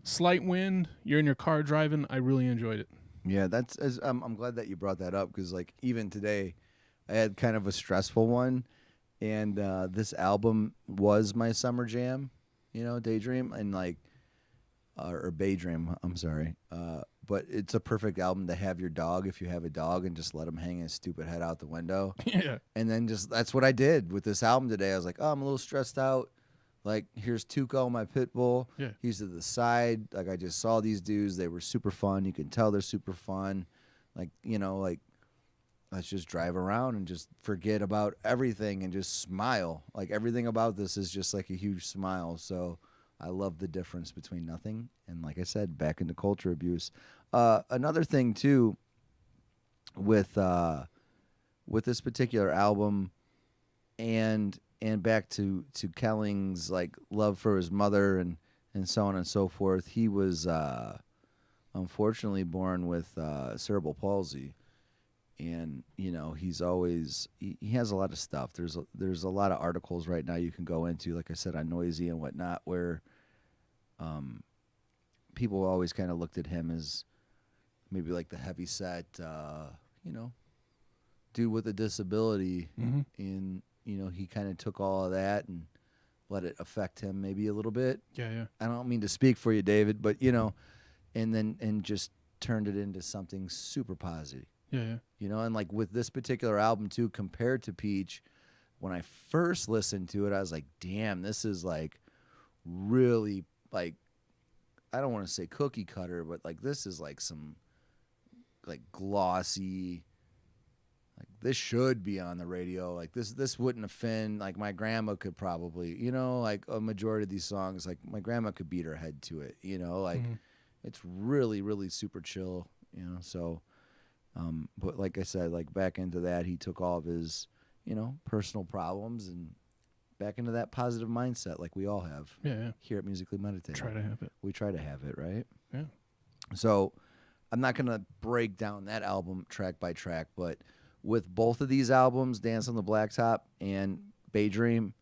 slight wind, you're in your car driving. I really enjoyed it. Yeah, I'm glad that you brought that up because like even today, I had kind of a stressful one, and this album was my summer jam, Daydream and like or Baydream. I'm sorry, but it's a perfect album to have your dog if you have a dog and just let him hang his stupid head out the window. Yeah. And then that's what I did with this album today. I was like, oh, I'm a little stressed out. Like, here's Tuco, my pit bull. Yeah. He's to the side. Like, I just saw these dudes. They were super fun. You can tell they're super fun. Like, let's just drive around and just forget about everything and just smile. Like, everything about this is just like a huge smile. So I love the difference between nothing and, like I said, back into culture abuse. Another thing, too, with this particular album and back to Kelling's like love for his mother and so on and so forth. He was unfortunately born with cerebral palsy, and he's always he has a lot of stuff. There's a lot of articles right now you can go into, like I said, on Noisy and whatnot, where people always kind of looked at him as maybe like the heavy set, dude with a disability, Mm-hmm. and he kind of took all of that and let it affect him maybe a little bit. Yeah. I don't mean to speak for you, David, but and just turned it into something super positive. Yeah. And like with this particular album too, compared to Peach, when I first listened to it, I was like, damn, this is like really like, I don't want to say cookie cutter, but like this is like some like glossy, like this should be on the radio. Like this wouldn't offend. Like my grandma could probably, like a majority of these songs, like my grandma could beat her head to it. Like it's really, really super chill. So, but like I said, like back into that, he took all of his, personal problems and back into that positive mindset, like we all have. Yeah. Here at Musically Meditative. Try to have it. We try to have it, right? Yeah. So, I'm not gonna break down that album track by track, but with both of these albums, Dance on the Blacktop and Baydream,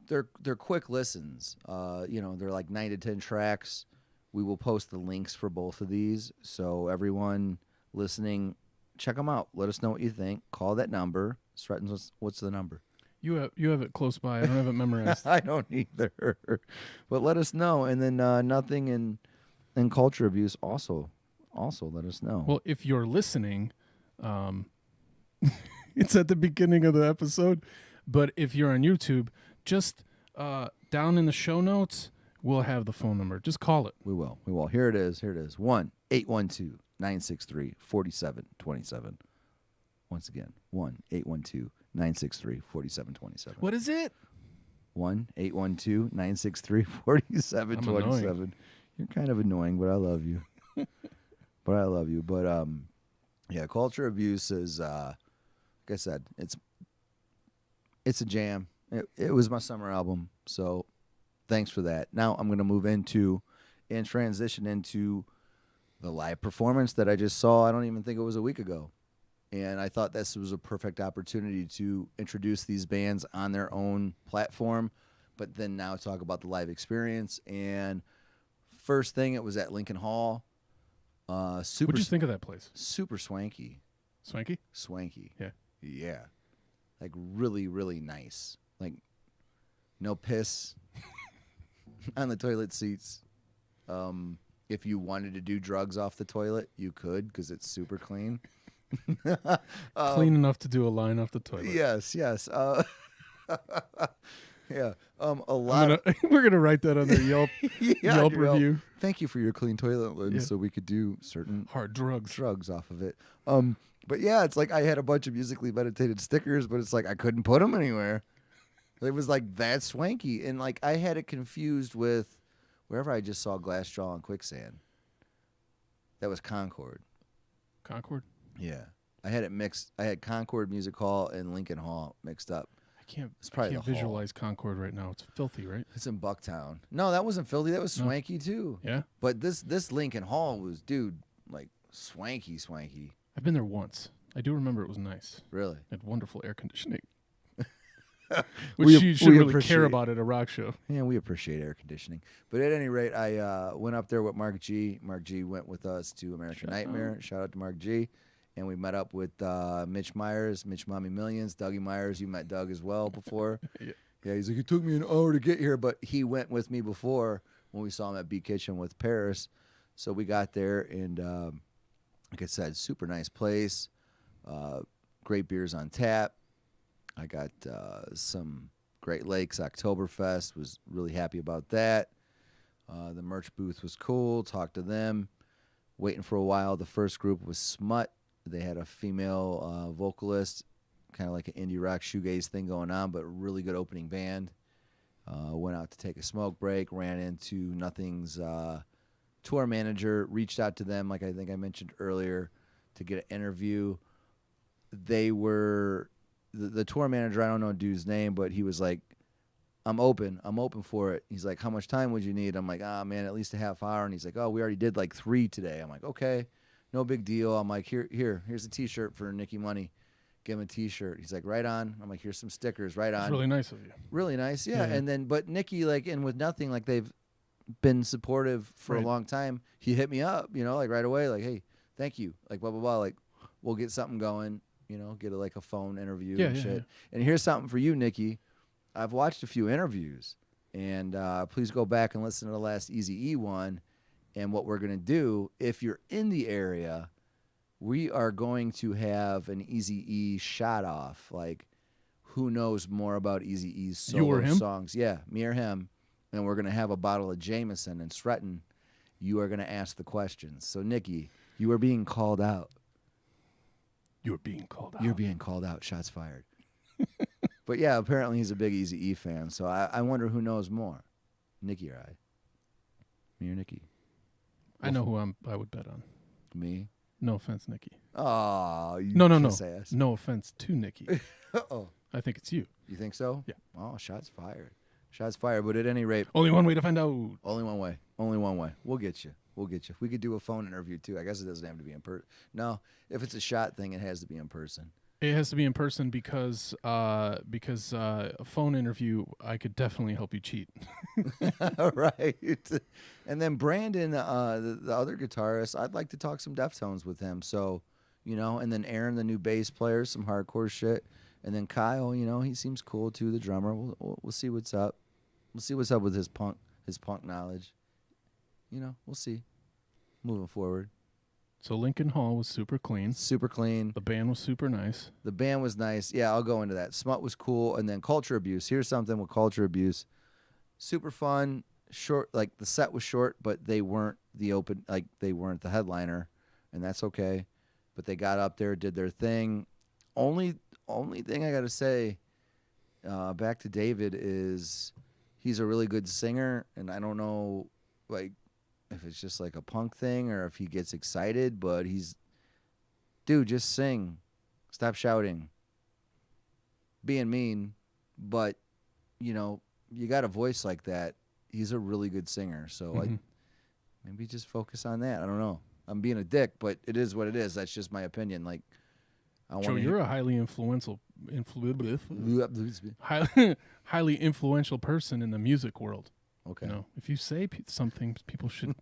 they're quick listens. They're like 9 to 10 tracks. We will post the links for both of these, so everyone listening, check them out. Let us know what you think. Call that number. Sreten, what's the number? You have it close by. I don't have it memorized. I don't either. But let us know, and then Nothing and Culture Abuse also let us know. Well, if you're listening, it's at the beginning of the episode, but if you're on YouTube, just down in the show notes, we'll have the phone number. Just call it. We will. Here it is. 1-812-963-4727. Once again, 1-812-963-4727. What is it? 1-812-963-4727. You're kind of annoying, but I love you. But yeah, Culture Abuse is like I said, it's a jam. It was my summer album, so thanks for that. Now I'm going to move into and transition into the live performance that I just saw. I don't even think it was a week ago. And I thought this was a perfect opportunity to introduce these bands on their own platform, but then now talk about the live experience. And first thing, it was at Lincoln Hall. Super. What'd you think of that place? Super swanky. Swanky? Yeah. Like really, really nice. Like no piss on the toilet seats. If you wanted to do drugs off the toilet, you could because it's super clean. Clean enough to do a line off the toilet. Yes. Yeah. A lot. We're gonna write that on their Yelp Yelp review. Thank you for your clean toilet lid, Yeah. so we could do certain Hard drugs. off of it. But yeah, it's like I had a bunch of Musically Meditated stickers, but it's like I couldn't put them anywhere. It was like that swanky, and like I had it confused with wherever I just saw Glassjaw and Quicksand. That was Concord. Concord? Yeah. I had it mixed. I had Concord Music Hall and Lincoln Hall mixed up. I can't probably the hall. visualize Concord right now. It's filthy, right? It's in Bucktown. No, that wasn't filthy. That was swanky too. Yeah. But this Lincoln Hall was, dude, like swanky. I've been there once. I do remember it was nice. Really? It had wonderful air conditioning. Which you shouldn't really care about at a rock show. Yeah, we appreciate air conditioning. But at any rate, I went up there with Mark G. Mark G went with us to American Nightmare. Shout out to Mark G. And we met up with Mitch Myers, Mitch Mommy Millions, Dougie Myers. You met Doug as well before. Yeah, he's like, it took me an hour to get here, but he went with me before when we saw him at Beat Kitchen with Paris. So we got there, and like I said, super nice place. Great beers on tap. I got some Great Lakes Oktoberfest. Was really happy about that. The merch booth was cool. Talked to them. Waiting for a while. The first group was Smut. They had a female vocalist, kind of like an indie rock shoegaze thing going on, but really good opening band. Went out to take a smoke break. Ran into Nothing's tour manager. Reached out to them, like I think I mentioned earlier, to get an interview. They were the tour manager. I don't know dude's name, but he was like, I'm open for it. He's like, how much time would you need? I'm like, man, at least a half hour. And he's like, oh, we already did like 3 today. I'm like, okay, no big deal. I'm like, here's a t-shirt for Nicky Money. Give him a t-shirt. He's like, right on. I'm like, here's some stickers, right on. That's really nice of you. Really nice, yeah. And then, but Nicky, like, and with Nothing, like, they've been supportive for a long time. He hit me up, like right away, like, hey, thank you, like, blah blah blah, like, we'll get something going, get like a phone interview and shit. And here's something for you, Nicky. I've watched a few interviews, and please go back and listen to the last Eazy-E one. And what we're gonna do, if you're in the area, we are going to have an Eazy-E shot off. Like, who knows more about Eazy-E's solo songs? Yeah, me or him. And we're going to have a bottle of Jameson and Sreten. You are going to ask the questions. So, Nicky, you are being called out. You're being called out. You're being called out. Shots fired. But, yeah, apparently he's a big Eazy-E fan. So I wonder who knows more, Nicky or I. Me or Nicky? I know who I would bet on. Me? No offense, Nicky. Oh, you no. ass. No offense to Nicky. Uh-oh. I think it's you. You think so? Yeah. Oh, shots fired. Shots fired. But at any rate, only one way to find out. Only one way. Only one way. We'll get you. If we could do a phone interview too, I guess it doesn't have to be in person. No, if it's a shot thing, it has to be in person. It has to be in person because a phone interview, I could definitely help you cheat. Right. And then Brandon, the other guitarist, I'd like to talk some Deftones with him. So, and then Aaron, the new bass player, some hardcore shit. And then Kyle, he seems cool too, the drummer. We'll see what's up. We'll see what's up with his punk knowledge. We'll see. Moving forward. So Lincoln Hall was super clean. Super clean. The band was super nice. The band was nice. Yeah, I'll go into that. Smut was cool. And then Culture Abuse. Here's something with Culture Abuse. Super fun. Short, like the set was short, but they weren't they weren't the headliner, and that's okay. But they got up there, did their thing. Only thing I got to say, back to David, is he's a really good singer, and I don't know, like, if it's just like a punk thing or if he gets excited, but dude, just sing. Stop shouting. Being mean, but, you got a voice like that. He's a really good singer, so maybe just focus on that. I don't know. I'm being a dick, but it is what it is. That's just my opinion. Like, Joe, you're a highly influential person in the music world. Okay. If you say something, people should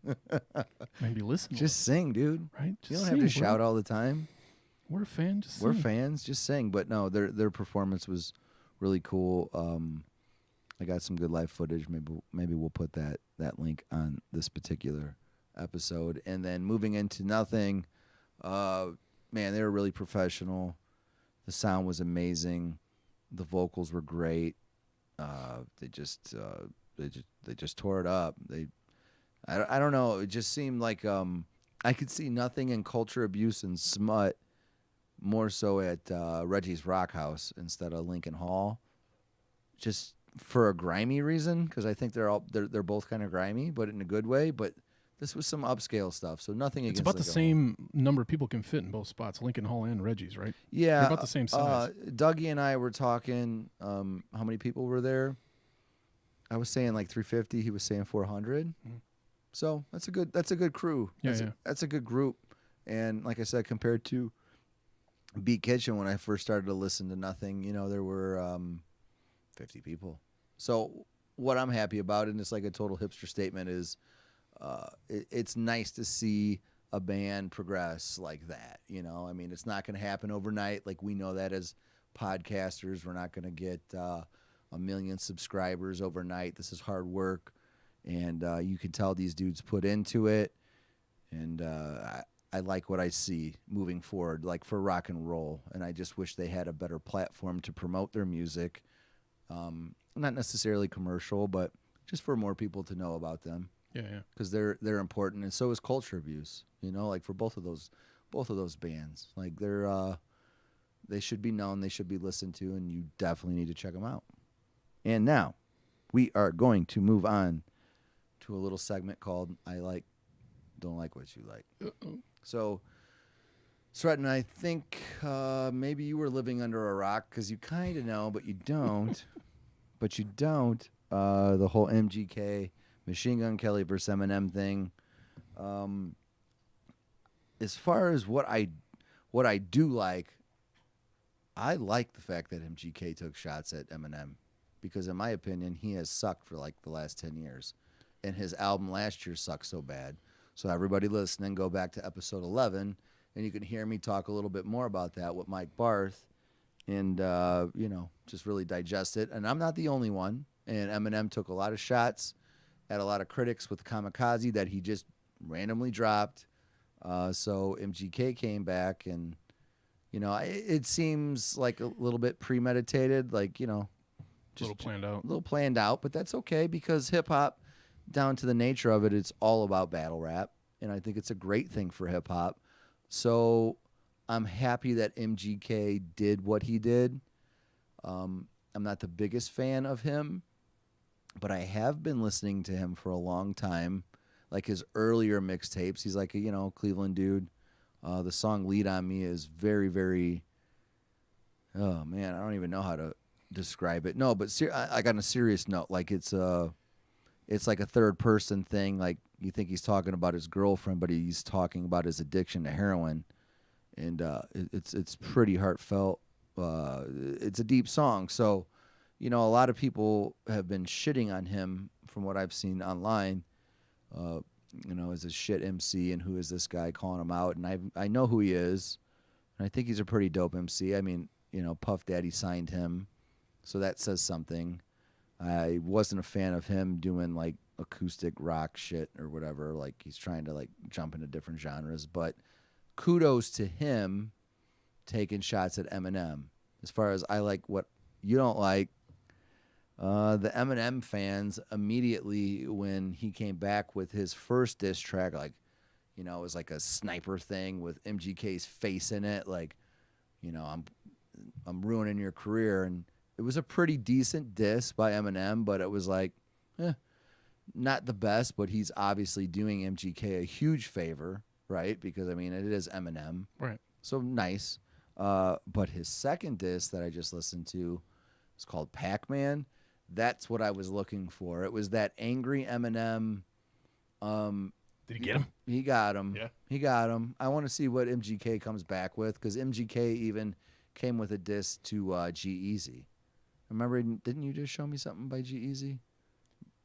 maybe listen. Just sing, dude. Right? You don't have to shout all the time. We're a fan. We're fans. Just sing. But no, their performance was really cool. I got some good live footage. Maybe we'll put that link on this particular episode. And then moving into Nothing, man, they were really professional. The sound was amazing. The vocals were great. They just tore it up. I don't know. It just seemed like I could see Nothing in Culture Abuse and Smut more so at Reggie's Rock House instead of Lincoln Hall. Just for a grimy reason, because I think they're both kind of grimy, but in a good way. But this was some upscale stuff, so nothing against. It's about the same number of people can fit in both spots, Lincoln Hall and Reggie's, right? Yeah, they're about the same size. Dougie and I were talking. How many people were there? I was saying like 350. He was saying 400. Mm-hmm. So that's a good crew. That's a good group. And like I said, compared to Beat Kitchen, when I first started to listen to Nothing, there were 50 people. So what I'm happy about, and it's like a total hipster statement, is it's nice to see a band progress like that. You know, I mean, it's not going to happen overnight. Like, we know that as podcasters, we're not going to get 1 million subscribers overnight. This is hard work, and you can tell these dudes put into it. And I like what I see moving forward, like for rock and roll. And I just wish they had a better platform to promote their music. Not necessarily commercial, but just for more people to know about them. Yeah, yeah. Because they're important, and so is Culture Abuse. You know, like for both of those bands, like they should be known, they should be listened to, and you definitely need to check them out. And now, we are going to move on to a little segment called "I Like, Don't Like What You Like." Uh-oh. So, Sreten, I think maybe you were living under a rock because you kind of know, but you don't. But you don't. The whole MGK, Machine Gun Kelly versus Eminem thing. As far as what I do like, I like the fact that MGK took shots at Eminem, because in my opinion, he has sucked for like the last 10 years. And his album last year sucked so bad. So everybody listening, go back to episode 11, and you can hear me talk a little bit more about that with Mike Barth, and, just really digest it. And I'm not the only one. And Eminem took a lot of shots at a lot of critics with Kamikaze that he just randomly dropped. So MGK came back, and, it seems like a little bit premeditated, like, just a little planned out. A little planned out, but that's okay, because hip-hop, down to the nature of it, it's all about battle rap, and I think it's a great thing for hip-hop. So I'm happy that MGK did what he did. I'm not the biggest fan of him, but I have been listening to him for a long time, like his earlier mixtapes. He's like a Cleveland dude. The song "Lead on Me" is very, very. Oh man, I don't even know how to describe it. No, but like on a serious note, like it's like a third person thing. Like, you think he's talking about his girlfriend, but he's talking about his addiction to heroin, and it's pretty heartfelt. It's a deep song, so a lot of people have been shitting on him from what I've seen online. As a shit MC, and who is this guy calling him out? And I know who he is, and I think he's a pretty dope MC. I mean, Puff Daddy signed him, so that says something. I wasn't a fan of him doing like acoustic rock shit or whatever. Like, he's trying to like jump into different genres, but kudos to him taking shots at Eminem. As far as I like what you don't like, the Eminem fans immediately, when he came back with his first diss track, like, it was like a sniper thing with MGK's face in it, like, I'm ruining your career. And it was a pretty decent diss by Eminem, but it was like, not the best, but he's obviously doing MGK a huge favor, right? Because, I mean, it is Eminem. Right. So nice. But his second diss that I just listened to is called Pac-Man. That's what I was looking for. It was that angry Eminem. Did he get him? He got him. Yeah. He got him. I want to see what MGK comes back with, because MGK even came with a diss to G-Eazy. Remember, didn't you just show me something by G-Eazy?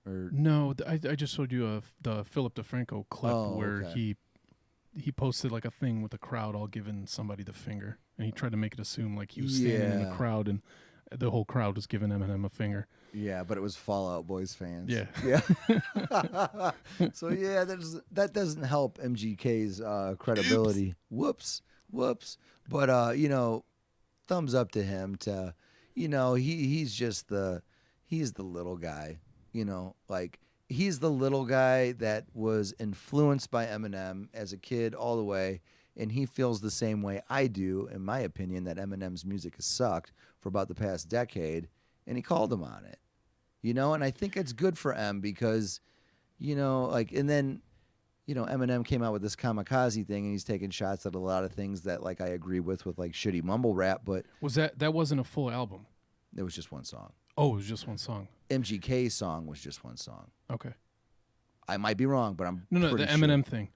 Or No, I just showed you the Philip DeFranco clip where okay. he posted like a thing with the crowd all giving somebody the finger, and he tried to make it assume like he was standing in the crowd, and the whole crowd was giving Eminem a finger. Yeah, but it was Fall Out Boy's fans. Yeah. Yeah. So, yeah, that doesn't help MGK's credibility. Whoops. But, thumbs up to him to, he's the little guy, like, he's the little guy that was influenced by Eminem as a kid all the way, and he feels the same way I do, in my opinion, that Eminem's music has sucked for about the past decade, and he called him on it, and I think it's good for M, because, and then, Eminem came out with this Kamikaze thing, and he's taking shots at a lot of things that, like, I agree with like shitty mumble rap, but that wasn't a full album? It was just one song. Oh, it was just one song. MGK's song was just one song. Okay. I might be wrong, but I'm the pretty Eminem sure. thing.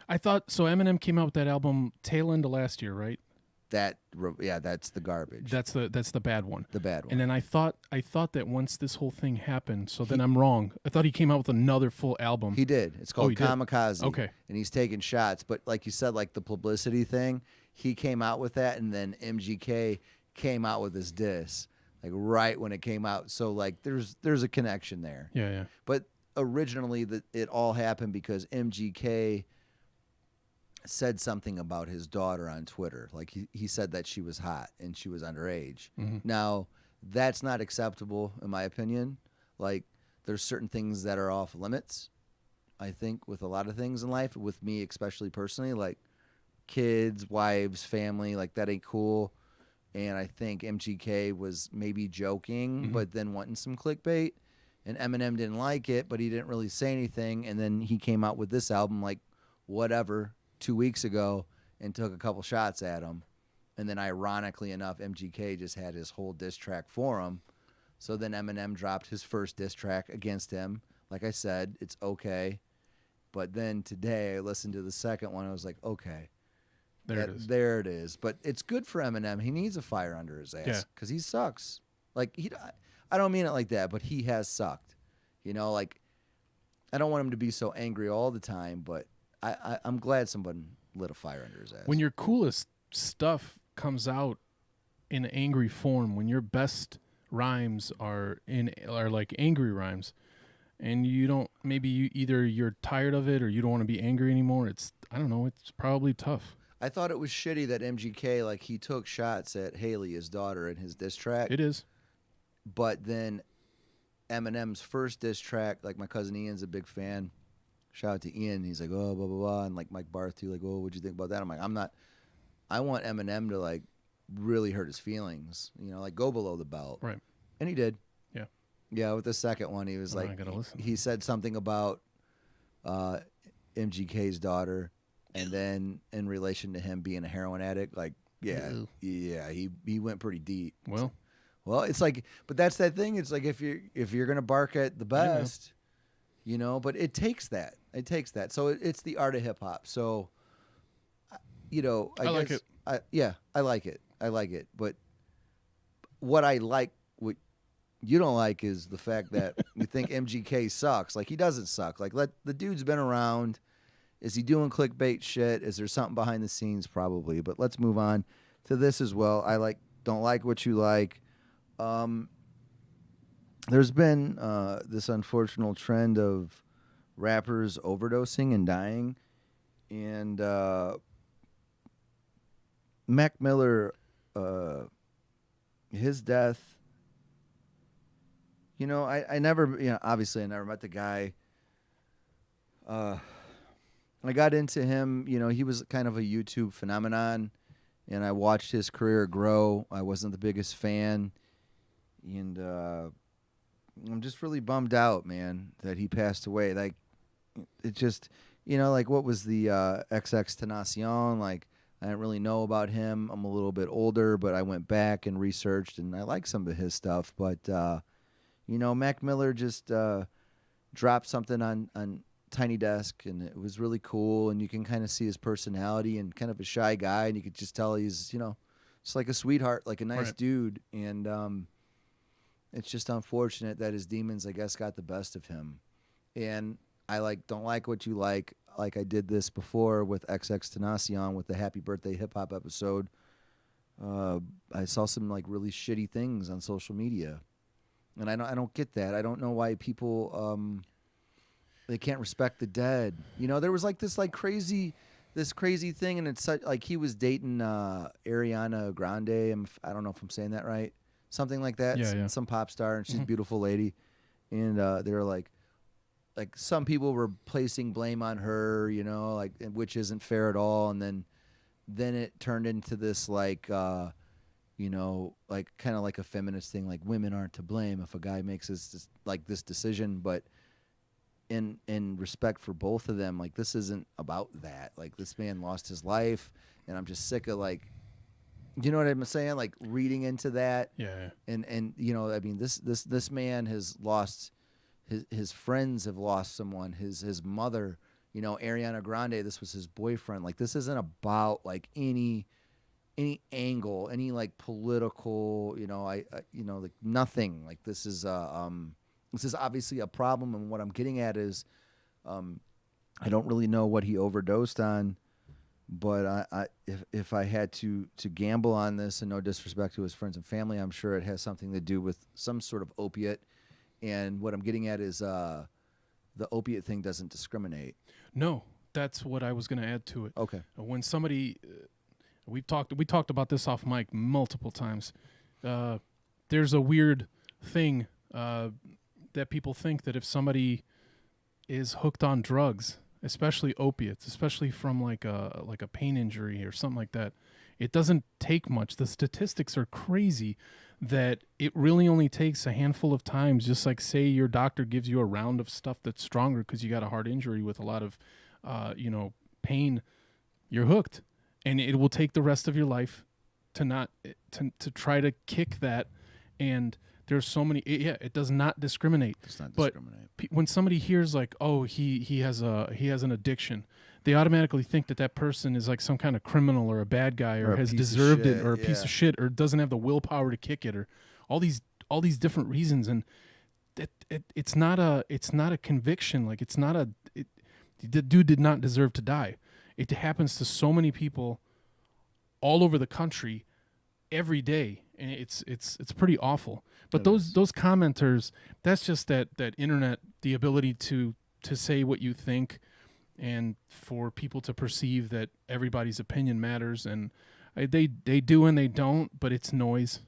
I thought so. Eminem came out with that album tail end of last year, right? that's the garbage. That's the bad one. The bad one. And then I thought that once this whole thing happened, then I'm wrong. I thought he came out with another full album. He did. It's called Kamikaze. Okay. And he's taking shots. But like you said, like the publicity thing, he came out with that, and then MGK came out with his diss, like right when it came out. So like there's a connection there. Yeah. But originally it all happened because MGK said something about his daughter on Twitter. Like he said that she was hot and she was underage. Mm-hmm. Now, that's not acceptable in my opinion. Like there's certain things that are off limits, I think, with a lot of things in life, with me especially personally, like kids, wives, family, like that ain't cool. And I think MGK was maybe joking, but then wanting some clickbait. And Eminem didn't like it, but he didn't really say anything. And then he came out with this album, like, whatever, 2 weeks ago, and took a couple shots at him. And then ironically enough, MGK just had his whole diss track for him. So then Eminem dropped his first diss track against him. Like I said, it's okay. But then today I listened to the second one. I was like, okay. There it is. But it's good for Eminem. He needs a fire under his ass because he sucks. Like, I don't mean it like that, but he has sucked. You know, like, I don't want him to be so angry all the time, but I'm glad someone lit a fire under his ass. When your coolest stuff comes out in angry form, when your best rhymes are like angry rhymes, and you're tired of it or you don't want to be angry anymore, it's probably tough. I thought it was shitty that MGK, like, he took shots at Haley, his daughter, in his diss track. It is. But then Eminem's first diss track, like, my cousin Ian's a big fan. Shout out to Ian. He's like, oh, blah, blah, blah. And, like, Mike Barth, too, like, oh, what'd you think about that? I'm like, I want Eminem to, like, really hurt his feelings. You know, like, go below the belt. Right. And he did. Yeah. Yeah, with the second one, he was like, he said something about MGK's daughter. And then in relation to him being a heroin addict, like, he went pretty deep. Well, it's like, but that's that thing. It's like if you're gonna bark at the best, you know. But it takes that. So it's the art of hip hop. So, you know, I like it. I like it. But what you don't like is the fact that you think MGK sucks. Like, he doesn't suck. Like, the dude's been around. Is he doing clickbait shit? Is there something behind the scenes? Probably. But let's move on to this as well. Don't like what you like. There's been this unfortunate trend of rappers overdosing and dying. And Mac Miller, his death, you know, I never, you know, obviously I never met the guy. I got into him, you know, he was kind of a YouTube phenomenon, and I watched his career grow. I wasn't the biggest fan, and I'm just really bummed out, man, that he passed away. Like, it just, you know, like, what was the XXXTentacion? Like, I didn't really know about him. I'm a little bit older, but I went back and researched, and I like some of his stuff. But, you know, Mac Miller just dropped something on Tiny Desk, and it was really cool, and you can kind of see his personality, and kind of a shy guy, and you could just tell he's, you know, just like a sweetheart, like a nice dude. And it's just unfortunate that his demons, I guess, got the best of him. And I don't like what you like I did this before with XXXTentacion with the Happy Birthday Hip Hop episode. I saw some, like, really shitty things on social media, and I don't get that. I don't know why people they can't respect the dead. You know, there was like this crazy thing, and it's like he was dating Ariana Grande. I don't know if I'm saying that right. Something like that. Yeah. Some pop star, and she's a beautiful lady. And they were like some people were placing blame on her, you know, like, which isn't fair at all. And then it turned into this, like, you know, like, kind of like a feminist thing, like, women aren't to blame if a guy makes this decision, but in respect for both of them, like, this isn't about that. Like, this man lost his life, and I'm just sick of, like, you know what I'm saying? Like, reading into that. Yeah. And you know, I mean, this man has lost his friends have lost someone, his mother, you know, Ariana Grande, this was his boyfriend. Like, this isn't about, like, any any angle, any like political, like nothing. Like this is obviously a problem, and what I'm getting at is, I don't really know what he overdosed on, but if I had to gamble on this, and no disrespect to his friends and family, I'm sure it has something to do with some sort of opiate. And what I'm getting at is the opiate thing doesn't discriminate. No, that's what I was going to add to it. Okay. When somebody, we talked about this off mic multiple times. There's a weird thing that people think that if somebody is hooked on drugs, especially opiates, especially from like a pain injury or something like that, it doesn't take much. The statistics are crazy that it really only takes a handful of times. Just like, say your doctor gives you a round of stuff that's stronger because you got a heart injury with a lot of pain, you're hooked, and it will take the rest of your life to try to kick that. And there's so many. It does not discriminate. It's not but discriminate. When somebody hears like, oh, he has an addiction, they automatically think that person is like some kind of criminal or a bad guy or has deserved it or a piece of shit or doesn't have the willpower to kick it or all these different reasons. And it's not a conviction. Like the dude did not deserve to die. It happens to so many people all over the country every day, and it's pretty awful. But those commenters, that's just that internet, the ability to say what you think, and for people to perceive that everybody's opinion matters, and they do and they don't, but it's noise.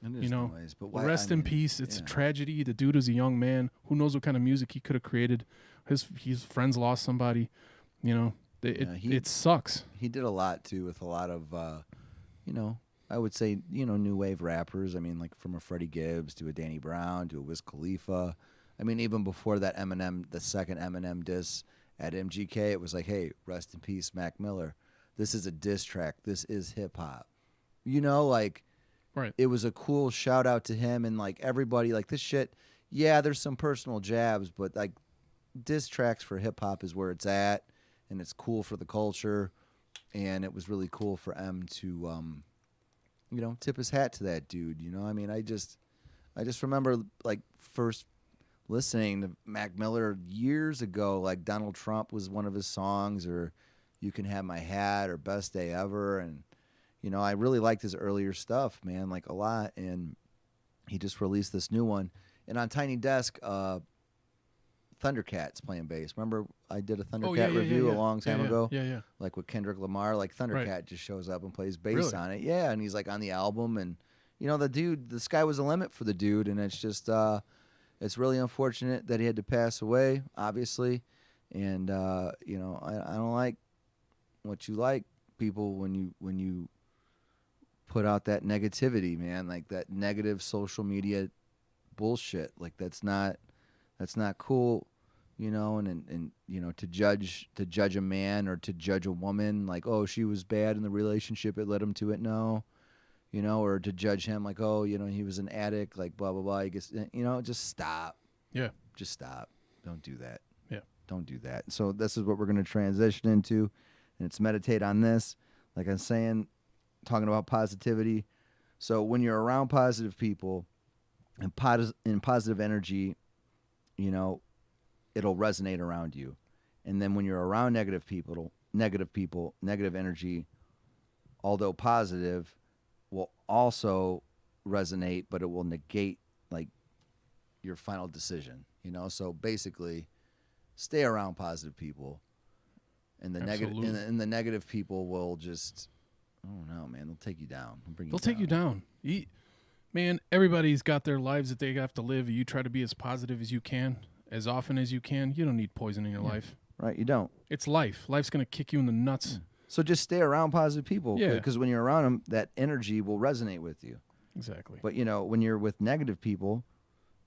It is noise, but why, rest in peace. It's a tragedy. The dude was a young man. Who knows what kind of music he could have created? His friends lost somebody. It sucks. He did a lot too with a lot of I would say, new wave rappers. I mean, like from a Freddie Gibbs to a Danny Brown to a Wiz Khalifa. I mean, even before that the second Eminem diss at MGK, it was like, hey, rest in peace, Mac Miller. This is a diss track. This is hip hop. Right. It was a cool shout out to him, and like everybody, like this shit. Yeah, there's some personal jabs, but like diss tracks for hip hop is where it's at, and it's cool for the culture. And it was really cool for M to tip his hat to that dude. I mean, I just remember like first listening to Mac Miller years ago. Like Donald Trump was one of his songs, or You Can Have My Hat, or Best Day Ever, and I really liked his earlier stuff, man, like a lot. And he just released this new one. And on Tiny Desk, Thundercat's playing bass. Remember I did a Thundercat review a long time ago? Yeah. Like with Kendrick Lamar, like Thundercat just shows up and plays bass on it. Yeah, and he's like on the album, and the sky was the limit for the dude, and it's just it's really unfortunate that he had to pass away, obviously. And I don't like what you like, people, when you put out that negativity, man, like that negative social media bullshit. Like that's not cool, and to judge a man or to judge a woman like, oh, she was bad in the relationship, it led him to it. No, or to judge him like, oh, he was an addict, like blah blah blah. He gets, just stop. Yeah, just stop. Don't do that. Yeah, don't do that. So this is what we're going to transition into, and it's meditate on this. Like I'm saying, talking about positivity. So when you're around positive people and positive energy, it'll resonate around you. And then when you're around negative people, negative energy, although positive, will also resonate, but it will negate like your final decision. So basically, stay around positive people, and the negative people will just, I don't know, man, they'll take you down. They'll take you down. Man, everybody's got their lives that they have to live. You try to be as positive as you can, as often as you can. You don't need poison in your life. Right, you don't. It's life. Life's going to kick you in the nuts. Yeah. So just stay around positive people. Yeah. Because when you're around them, that energy will resonate with you. Exactly. But, when you're with negative people,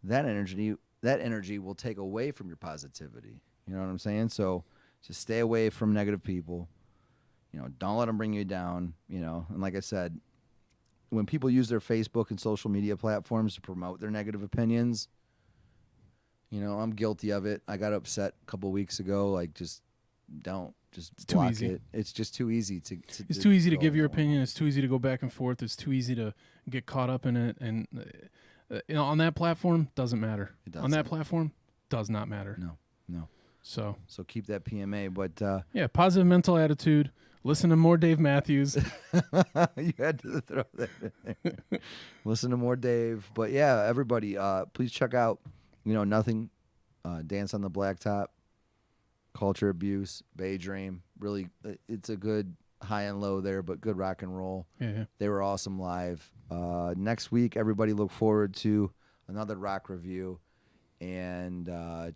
that energy will take away from your positivity. You know what I'm saying? So just stay away from negative people. Don't let them bring you down. And like I said, when people use their Facebook and social media platforms to promote their negative opinions, I'm guilty of it. I got upset a couple weeks ago, like just don't. Just It's too block easy. it. It's just too easy to It's too easy to go give your down. opinion. It's too easy to go back and forth. It's too easy to get caught up in it. And on that platform, doesn't matter. It On that doesn't. platform, does not matter. No. So So keep that PMA. But yeah, positive mental attitude. Listen to more Dave Matthews. you had to throw that in there. Listen to more Dave. But yeah, everybody, please check out, Nothing, Dance on the Blacktop, Culture Abuse, Bay Dream. Really, it's a good high and low there, but good rock and roll. Yeah. They were awesome live. Next week, everybody look forward to another rock review. And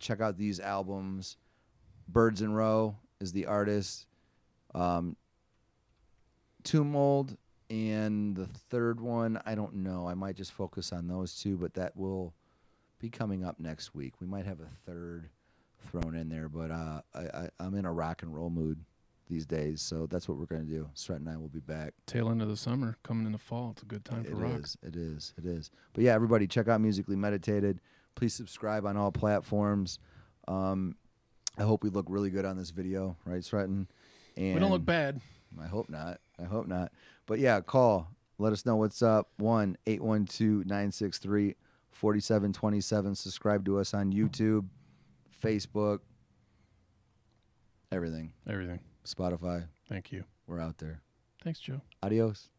check out these albums. Birds in Row is the artist. Tomb Mold and the third one, I don't know. I might just focus on those two, but that will be coming up next week. We might have a third thrown in there, but I'm in a rock and roll mood these days, so that's what we're going to do. Sreten and I will be back. Tail end of the summer, coming in the fall. It's a good time for rock. It is. But yeah, everybody check out Musically Meditated. Please subscribe on all platforms. I hope we look really good on this video, right, Sreten? And We don't look bad. I hope not. But yeah, call. Let us know what's up. 1-812-963-4727. Subscribe to us on YouTube, Facebook, everything. Everything. Spotify. Thank you. We're out there. Thanks, Joe. Adios.